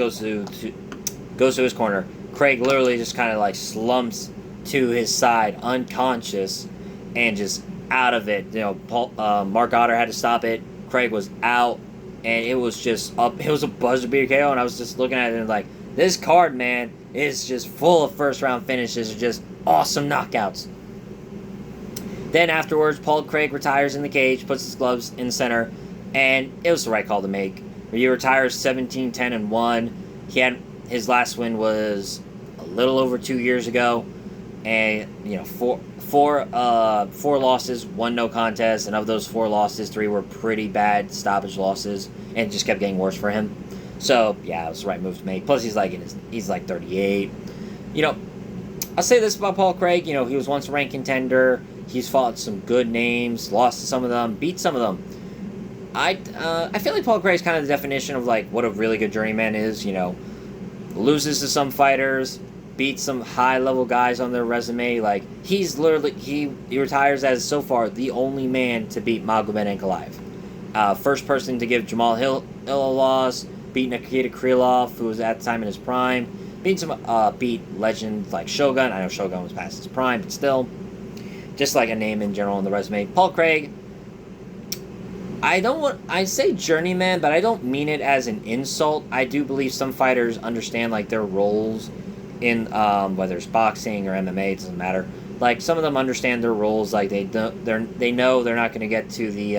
goes to his corner, Craig literally just kind of like slumps to his side, unconscious, and just out of it. Mark Otter had to stop it. Craig was out, and it was just up. It was a buzzer beater KO, and I was just looking at it and like, this card, man, is just full of first round finishes, just awesome knockouts. Then afterwards, Paul Craig retires in the cage, puts his gloves in the center, and it was the right call to make. He retires 17-10-1. His last win was a little over 2 years ago, and four losses, 1 no contest, and of those 4 losses, 3 were pretty bad stoppage losses, and it just kept getting worse for him. So yeah, it was the right move to make. Plus, he's like 38. I'll say this about Paul Craig. He was once a ranked contender. He's fought some good names, lost to some of them, beat some of them. I feel like Paul Craig's kind of the definition of like what a really good journeyman is. Loses to some fighters, beats some high level guys on their resume. Like he's literally he retires as so far the only man to beat Magomed Ankalaev. First person to give Jamal Hill a loss, beat Nikita Krylov, who was at the time in his prime. beat legends like Shogun. I know Shogun was past his prime, but still, just like a name in general on the resume. Paul Craig, I say journeyman, but I don't mean it as an insult. I do believe some fighters understand like their roles in whether it's boxing or MMA, it doesn't matter. Like some of them understand their roles. Like they know they're not going to get to the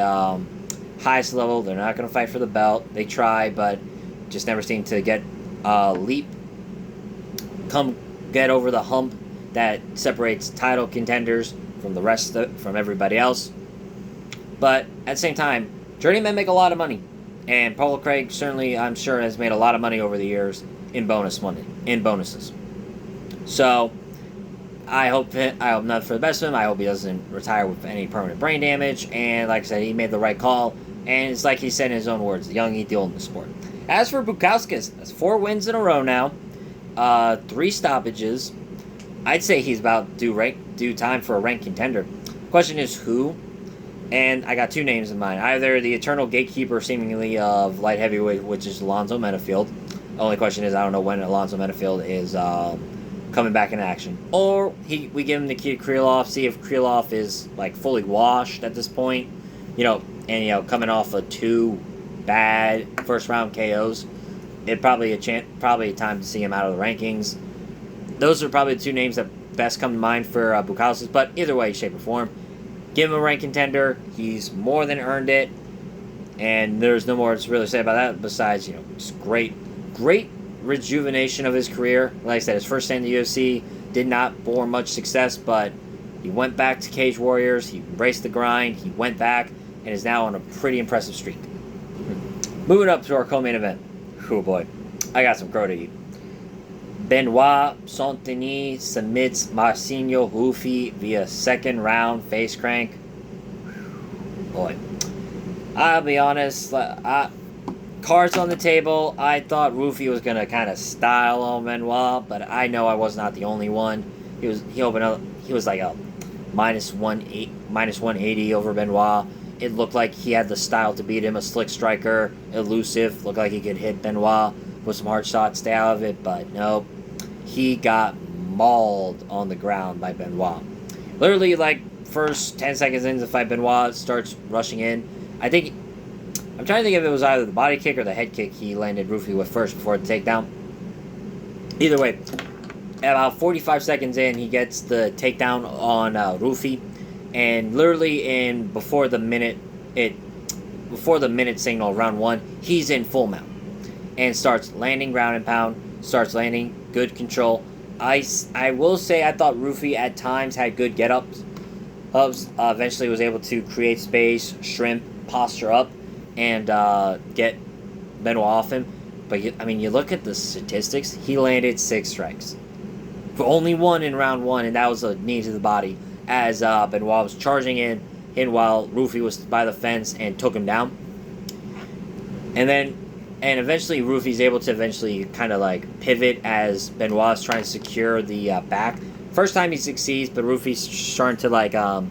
highest level. They're not going to fight for the belt. They try, but just never seem to get get over the hump that separates title contenders from the from everybody else. But at the same time, journeymen make a lot of money, and Paul Craig certainly, I'm sure, has made a lot of money over the years in bonuses. So I hope not for the best of him. I hope he doesn't retire with any permanent brain damage. And like I said, he made the right call. And it's like he said in his own words, the young eat the old in the sport. As for Bukauskas, that's 4 wins in a row now, 3 stoppages. I'd say he's about due time for a ranked contender. Question is who? And I got 2 names in mind. Either the eternal gatekeeper, seemingly, of light heavyweight, which is Alonzo Menifield. The only question is I don't know when Alonzo Menifield is coming back in action. Or we give him the key to Krylov, see if Krylov is like fully washed at this point. Coming off of 2 bad first round KOs. It'd probably a time to see him out of the rankings. Those are probably the 2 names that best come to mind for Bukauskas. But either way, shape or form, give him a ranked contender. He's more than earned it. And there's no more to really say about that besides, just great rejuvenation of his career. Like I said, his first stint in the UFC did not bore much success, but he went back to Cage Warriors. He embraced the grind. He went back and is now on a pretty impressive streak. Moving up to our co-main event. Oh boy, I got some crow to eat. Benoit Saint-Denis submits Marcino Rufi via second round face crank. Boy, I'll be honest. Cards on the table. I thought Rufi was gonna kind of style on Benoit, but I know I was not the only one. He opened up. He was like a minus 180 over Benoit. It looked like he had the style to beat him. A slick striker, elusive. Looked like he could hit Benoit with some hard shots, stay out of it, but nope. He got mauled on the ground by Benoit. Literally, like, first 10 seconds into the fight, Benoit starts rushing in. I'm trying to think if it was either the body kick or the head kick he landed Rufi with first before the takedown. Either way, about 45 seconds in, he gets the takedown on Rufi. And literally before the minute signal, round 1, he's in full mount. And starts landing ground and pound, starts landing good control. I will say I thought Rufi at times had good get-ups. Eventually was able to create space, shrimp, posture up, and get Benoit off him. But you look at the statistics, he landed 6 strikes. For only 1 in round 1, and that was a knee to the body. As Benoit was charging in while Rufi was by the fence and took him down. And eventually Rufi's able to kind of like pivot as Benoit's trying to secure the back. First time he succeeds, but Rufi's starting to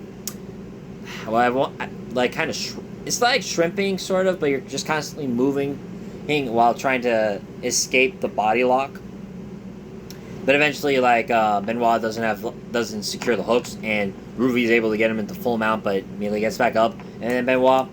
it's like shrimping sort of, but you're just constantly moving while trying to escape the body lock. But eventually, Benoit doesn't secure the hooks, and Rufi's able to get him into full mount, but immediately gets back up, and then Benoit,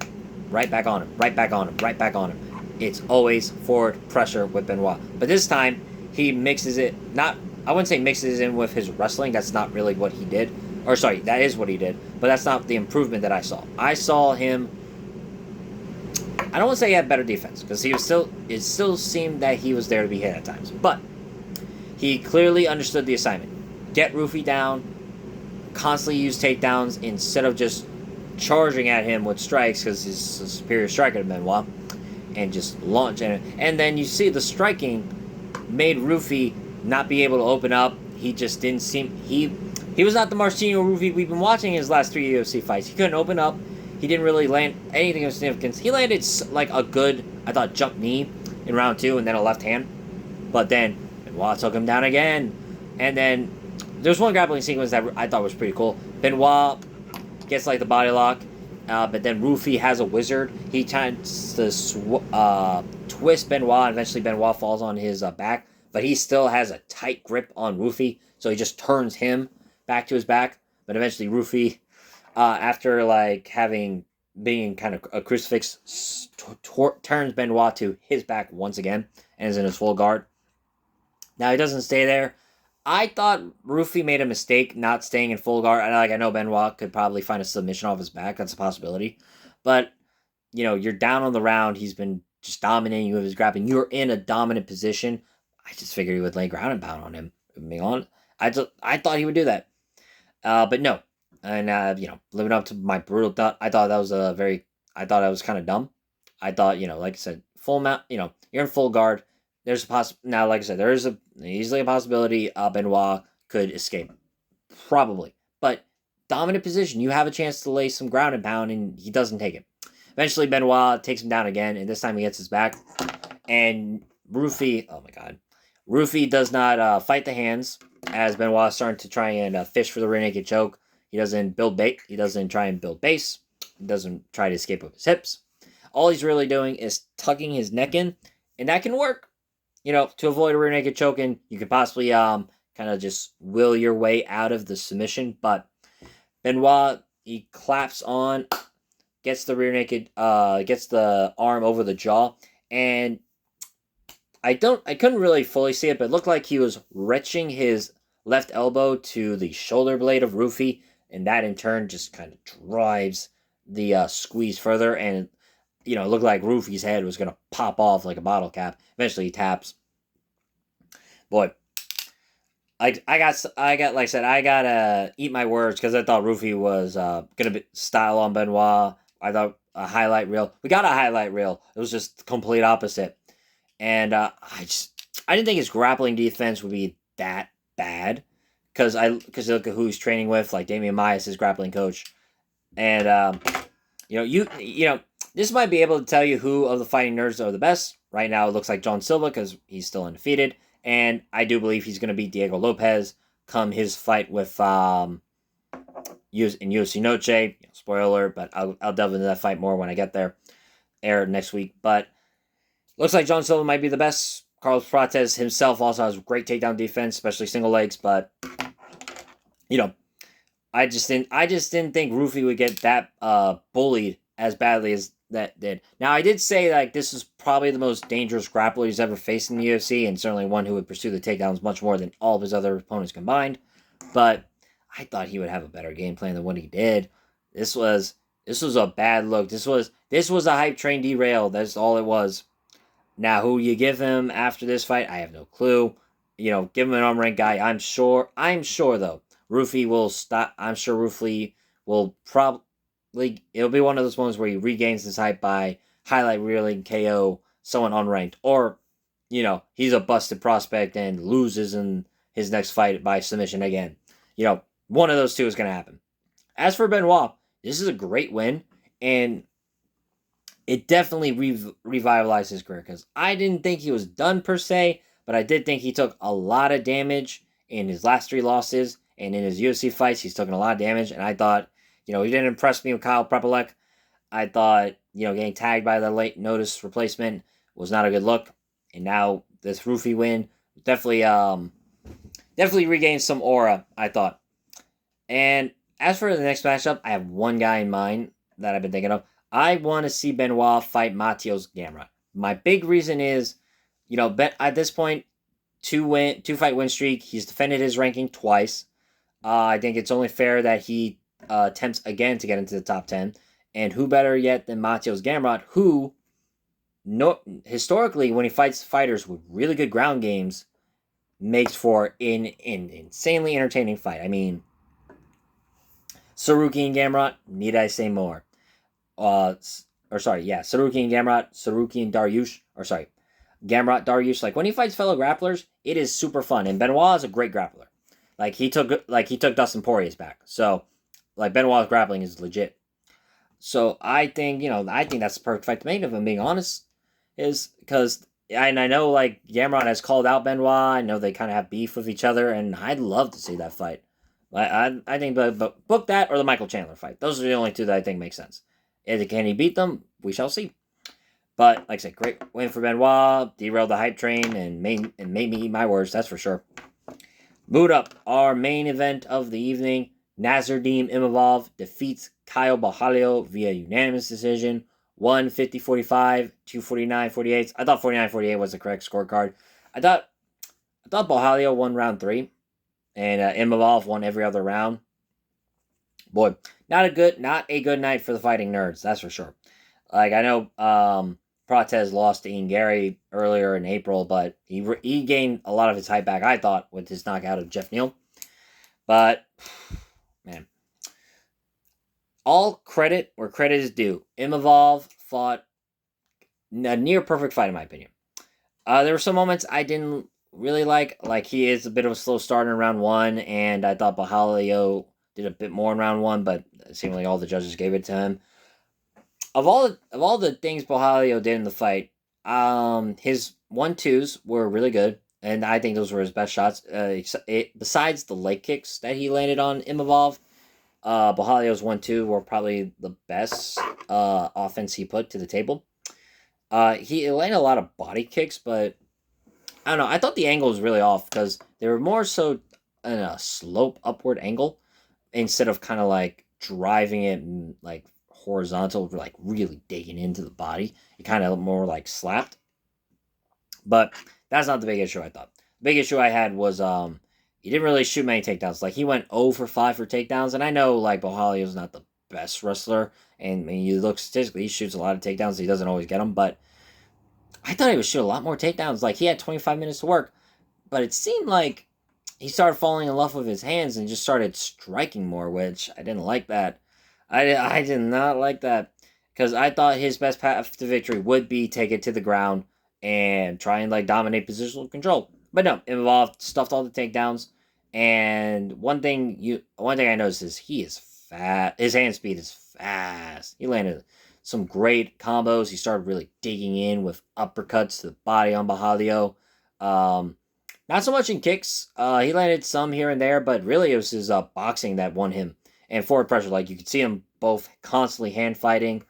right back on him. It's always forward pressure with Benoit. But this time, he mixes it, I wouldn't say mixes in with his wrestling, that's not really what he did. Or sorry, that is what he did, but that's not the improvement that I saw. I saw him, I don't want to say he had better defense, because it still seemed that he was there to be hit at times. But he clearly understood the assignment. Get Rufi down, constantly use takedowns instead of just charging at him with strikes because he's a superior striker to Benoit, and just launch. And then you see the striking made Rufi not be able to open up. He just didn't seem... He was not the Marcino Rufi we've been watching in his last 3 UFC fights. He couldn't open up. He didn't really land anything of significance. He landed like a good, I thought, jump knee in round 2 and then a left hand. But then Benoit took him down again. And then there's one grappling sequence that I thought was pretty cool. Benoit gets like the body lock, but then Rufi has a wizard. He tries to twist Benoit, and eventually Benoit falls on his back. but he still has a tight grip on Rufy, so he just turns him back to his back. But eventually, Rufy, after like being kind of a crucifix, turns Benoit to his back once again and is in his full guard. Now he doesn't stay there. I thought Rufy made a mistake not staying in full guard. I know Benoit could probably find a submission off his back. That's a possibility. But, you're down on the round. He's been just dominating you with his grappling. You're in a dominant position. I just figured he would lay ground and pound on him. Being on, I thought he would do that. But no. And, living up to my brutal thought, I thought that was kind of dumb. I thought, like I said, full mount, you're in full guard. There's now, like I said, there is easily a possibility Benoit could escape, probably. But dominant position, you have a chance to lay some ground and pound, and he doesn't take it. Eventually, Benoit takes him down again, and this time he gets his back. And Rufy, oh my god, Rufy does not fight the hands as Benoit is starting to try and fish for the rear naked choke. He doesn't build bait. He doesn't try and build base. He doesn't try to escape with his hips. All he's really doing is tucking his neck in, and that can work. To avoid a rear naked choke, and you could possibly kind of just will your way out of the submission. But Benoit, he claps on, gets the rear naked, gets the arm over the jaw, and I couldn't really fully see it, but it looked like he was retching his left elbow to the shoulder blade of Rufy, and that in turn just kind of drives the squeeze further, and it looked like Rufy's head was going to pop off like a bottle cap. Eventually, he taps. Boy, I got like I said, I gotta eat my words because I thought Rufy was gonna style on Benoit. I thought a highlight reel. We got a highlight reel. It was just the complete opposite, and I didn't think his grappling defense would be that bad because you look at who he's training with, like Damian Maia's his grappling coach, and this might be able to tell you who of the fighting nerds are the best. Right now, it looks like John Silva because he's still undefeated. And I do believe he's going to beat Diego Lopez come his fight with in UFC Noche. Spoiler alert, but I'll delve into that fight more when I get there. Air next week. But looks like John Silva might be the best. Carlos Prates himself also has great takedown defense, especially single legs. But, I just didn't think Rufy would get that bullied as badly as that did. Now, I did say this is probably the most dangerous grappler he's ever faced in the UFC, and certainly one who would pursue the takedowns much more than all of his other opponents combined. But I thought he would have a better game plan than what he did. This was a bad look. This was a hype train derail. That's all it was. Now, who you give him after this fight, I have no clue. Give him an arm rank guy. I'm sure though, Rufy will stop. I'm sure Rufy will probably. It'll be one of those ones where he regains his hype by highlight reeling KO someone unranked. Or, he's a busted prospect and loses in his next fight by submission again. One of those two is going to happen. As for Benoit, this is a great win. And it definitely revitalized his career. Because I didn't think he was done per se. But I did think he took a lot of damage in his last 3 losses. And in his UFC fights, he's taken a lot of damage. And I thought, he didn't impress me with Kyle Prepolek. I thought, getting tagged by the late notice replacement was not a good look. And now this Rufy win definitely regained some aura, I thought. And as for the next matchup, I have one guy in mind that I've been thinking of. I want to see Benoit fight Matheus Gamrot. My big reason is, at this point, 2-fight win streak. He's defended his ranking twice. I think it's only fair that he attempts again to get into the top 10. And who better yet than Matheus Gamrot, who historically, when he fights fighters with really good ground games, makes for an insanely entertaining fight. I mean, Saruki and Gamrot, need I say more? Saruki and Gamrot, Saruki and Dariush, Gamrot, Dariush. When he fights fellow grapplers, it is super fun. And Benoit is a great grappler. He took Dustin Poirier's back. So, Benoit's grappling is legit. So I think that's the perfect fight to make, if I'm being honest, is because, and I know Gamrot has called out Benoit. I know they kind of have beef with each other, and I'd love to see that fight. I think book that or the Michael Chandler fight. Those are the only two that I think make sense. Can he beat them? We shall see. But like I said, great win for Benoit. Derailed the hype train and made me eat my words. That's for sure. Moved up, our main event of the evening. Nasruddin Imavov defeats Kyle Borralho via unanimous decision. 150-45, 249-48. I thought 49-48 was the correct scorecard. I thought Borralho won round 3, and Imavov won every other round. Boy, not a good night for the fighting nerds. That's for sure. Like I know, Protez lost to Ian Gary earlier in April, but he gained a lot of his hype back, I thought, with his knockout of Jeff Neal. But, man, all credit where credit is due. Imavov fought a near-perfect fight, in my opinion. There were some moments I didn't really like. Like, he is a bit of a slow starter in round 1, and I thought Borralho did a bit more in round 1, but it seemed like all the judges gave it to him. Of all the things Borralho did in the fight, his 1-2s were really good, and I think those were his best shots. Besides the leg kicks that he landed on Imavov, Borralho's 1-2 were probably the best offense he put to the table. He landed a lot of body kicks, but I don't know. I thought the angle was really off because they were more so in a slope upward angle instead of kind of like driving it and like horizontal, like really digging into the body. It kind of more like slapped. But that's not the big issue, I thought. The big issue I had was he didn't really shoot many takedowns. Like he went 0 for 5 for takedowns, and I know like Borralho's not the best wrestler, and when you look statistically, he shoots a lot of takedowns. He doesn't always get them, but I thought he would shoot a lot more takedowns. Like he had 25 minutes to work, but it seemed like he started falling in love with his hands and just started striking more, which I didn't like that. I did not like that because I thought his best path to victory would be take it to the ground and try and like dominate positional control. But no, it involved stuffed all the takedowns. And one thing I noticed is he is fast. His hand speed is fast. He landed some great combos. He started really digging in with uppercuts to the body on Borralho. Not so much in kicks. He landed some here and there, but really it was his boxing that won him. And forward pressure, like you could see them both constantly hand fighting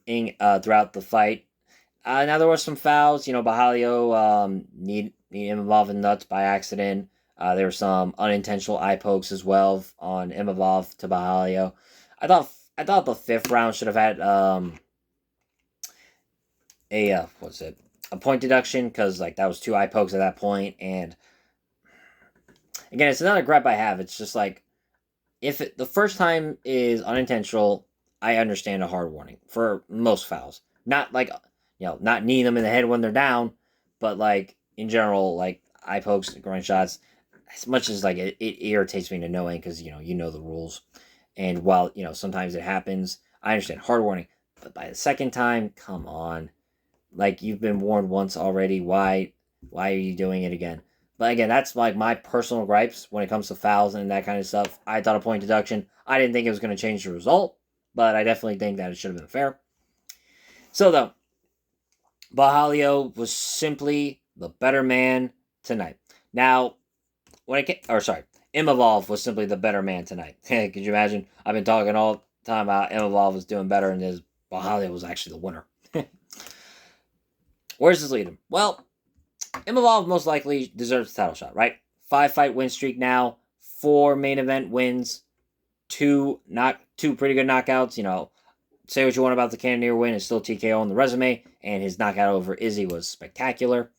throughout the fight. Now there were some fouls. Borralho need Imavov in nuts by accident. There were some unintentional eye pokes as well on Imavov to Borralho. I thought the 5th round should have had a point deduction because like that was 2 eye pokes at that point. And again, it's another gripe I have. It's just like, if the first time is unintentional, I understand a hard warning for most fouls. Not like, not kneeing them in the head when they're down, but like in general, like eye pokes, groin shots. As much as like it irritates me to no end because you know the rules, and while sometimes it happens, I understand hard warning. But by the second time, come on, like you've been warned once already. Why are you doing it again? But again, that's like my personal gripes when it comes to fouls and that kind of stuff. I thought a point deduction. I didn't think it was going to change the result, but I definitely think that it should have been fair. So though, Borralho was simply the better man tonight. Now, Imavov was simply the better man tonight. Could you imagine? I've been talking all the time about Imavov was doing better, and Borralho was actually the winner. Where's this lead him? Well, Imavov most likely deserves the title shot, right? 5-fight win streak now, 4 main event wins, 2 pretty good knockouts. Say what you want about the Cannonier win, it's still TKO on the resume, and his knockout over Izzy was spectacular.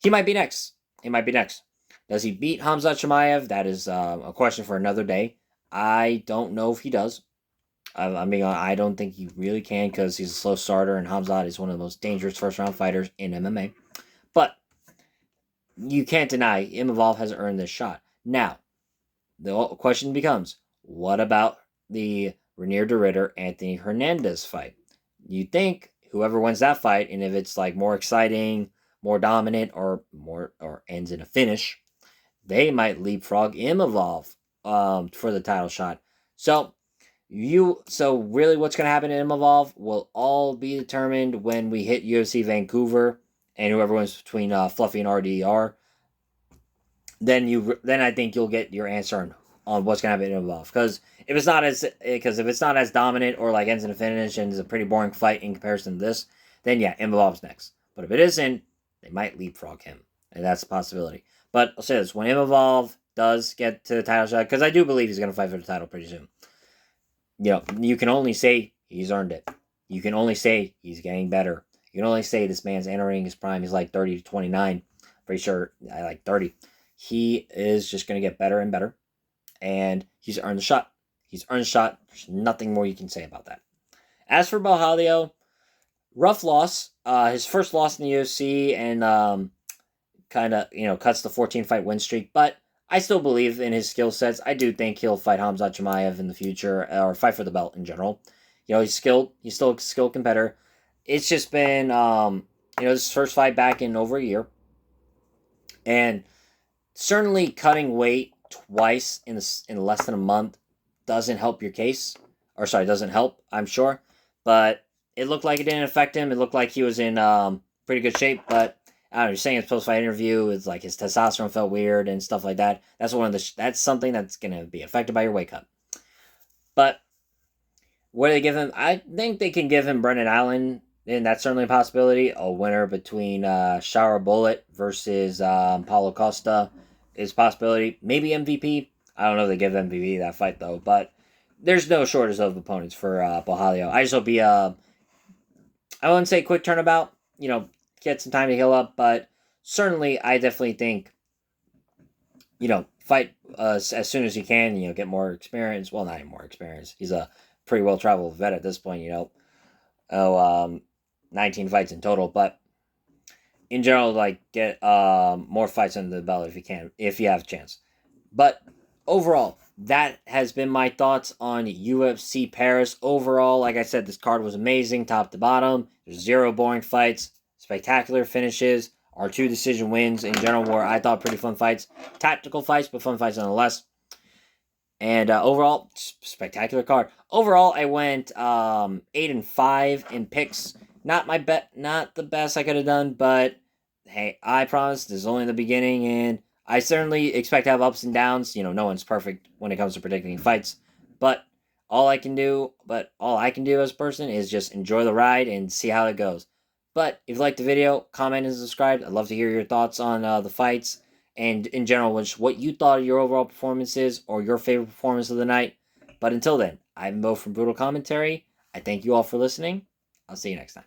He might be next. Does he beat Khamzat Chimaev? That is a question for another day. I don't know if he does. I don't think he really can because he's a slow starter, and Khamzat is one of the most dangerous first-round fighters in MMA. But you can't deny Imavov has earned this shot. Now, the question becomes, what about the Renier de Ridder Anthony Hernandez fight? You think whoever wins that fight, and if it's like more exciting, more dominant, or ends in a finish, they might leapfrog Imavov for the title shot. So really what's going to happen to Imavov will all be determined when we hit UFC Vancouver and whoever wins between Fluffy and RDR. Then I think you'll get your answer on what's going to happen to Imavov. Because if it's not as dominant or like ends in a finish and is a pretty boring fight in comparison to this, then yeah, Imavov's next. But if it isn't, they might leapfrog him, and that's a possibility. But I'll say this: when Imavov does get to the title shot, because I do believe he's going to fight for the title pretty soon, you can only say he's earned it. You can only say he's getting better. You can only say this man's entering his prime. He's like 30 to 29. Pretty sure I like 30. He is just going to get better and better, and he's earned the shot. He's earned the shot. There's nothing more you can say about that. As for Borralho, rough loss. His first loss in the UFC, and kind of cuts the 14-fight win streak. But I still believe in his skill sets. I do think he'll fight Khamzat Chimaev in the future, or fight for the belt in general. He's skilled. He's still a skilled competitor. It's just been his first fight back in over a year, and certainly cutting weight twice in less than a month doesn't help your case. Or sorry, doesn't help, I'm sure. But it looked like it didn't affect him. It looked like he was in pretty good shape. But I don't know, he's saying his post-fight interview, it's like his testosterone felt weird and stuff like that. That's something that's going to be affected by your weight cut. But what do they give him? I think they can give him Brendan Allen, and that's certainly a possibility. A winner between Shower Bullet versus Paulo Costa is a possibility. Maybe MVP. I don't know if they give MVP that fight, though. But there's no shortage of opponents for Borralho. I just hope he, I wouldn't say quick turnabout, get some time to heal up. But certainly, I definitely think, fight as soon as he can, get more experience. Well, not even more experience. He's a pretty well-traveled vet at this point, 19 fights in total. But in general, get more fights under the belt if you can, if you have a chance. But overall, that has been my thoughts on UFC Paris. Overall, like I said, this card was amazing, top to bottom. There's 0 boring fights, spectacular finishes, our 2 decision wins. In general, were, I thought, pretty fun fights. Tactical fights, but fun fights nonetheless. And overall, spectacular card. Overall, I went 8-5 in picks. Not the best I could have done, but hey, I promise this is only the beginning, and I certainly expect to have ups and downs. No one's perfect when it comes to predicting fights, but all I can do as a person is just enjoy the ride and see how it goes. But if you liked the video, comment and subscribe. I'd love to hear your thoughts on the fights, and in general, what you thought of your overall performances or your favorite performance of the night. But until then, I'm Mo from Brutal Commentary. I thank you all for listening. I'll see you next time.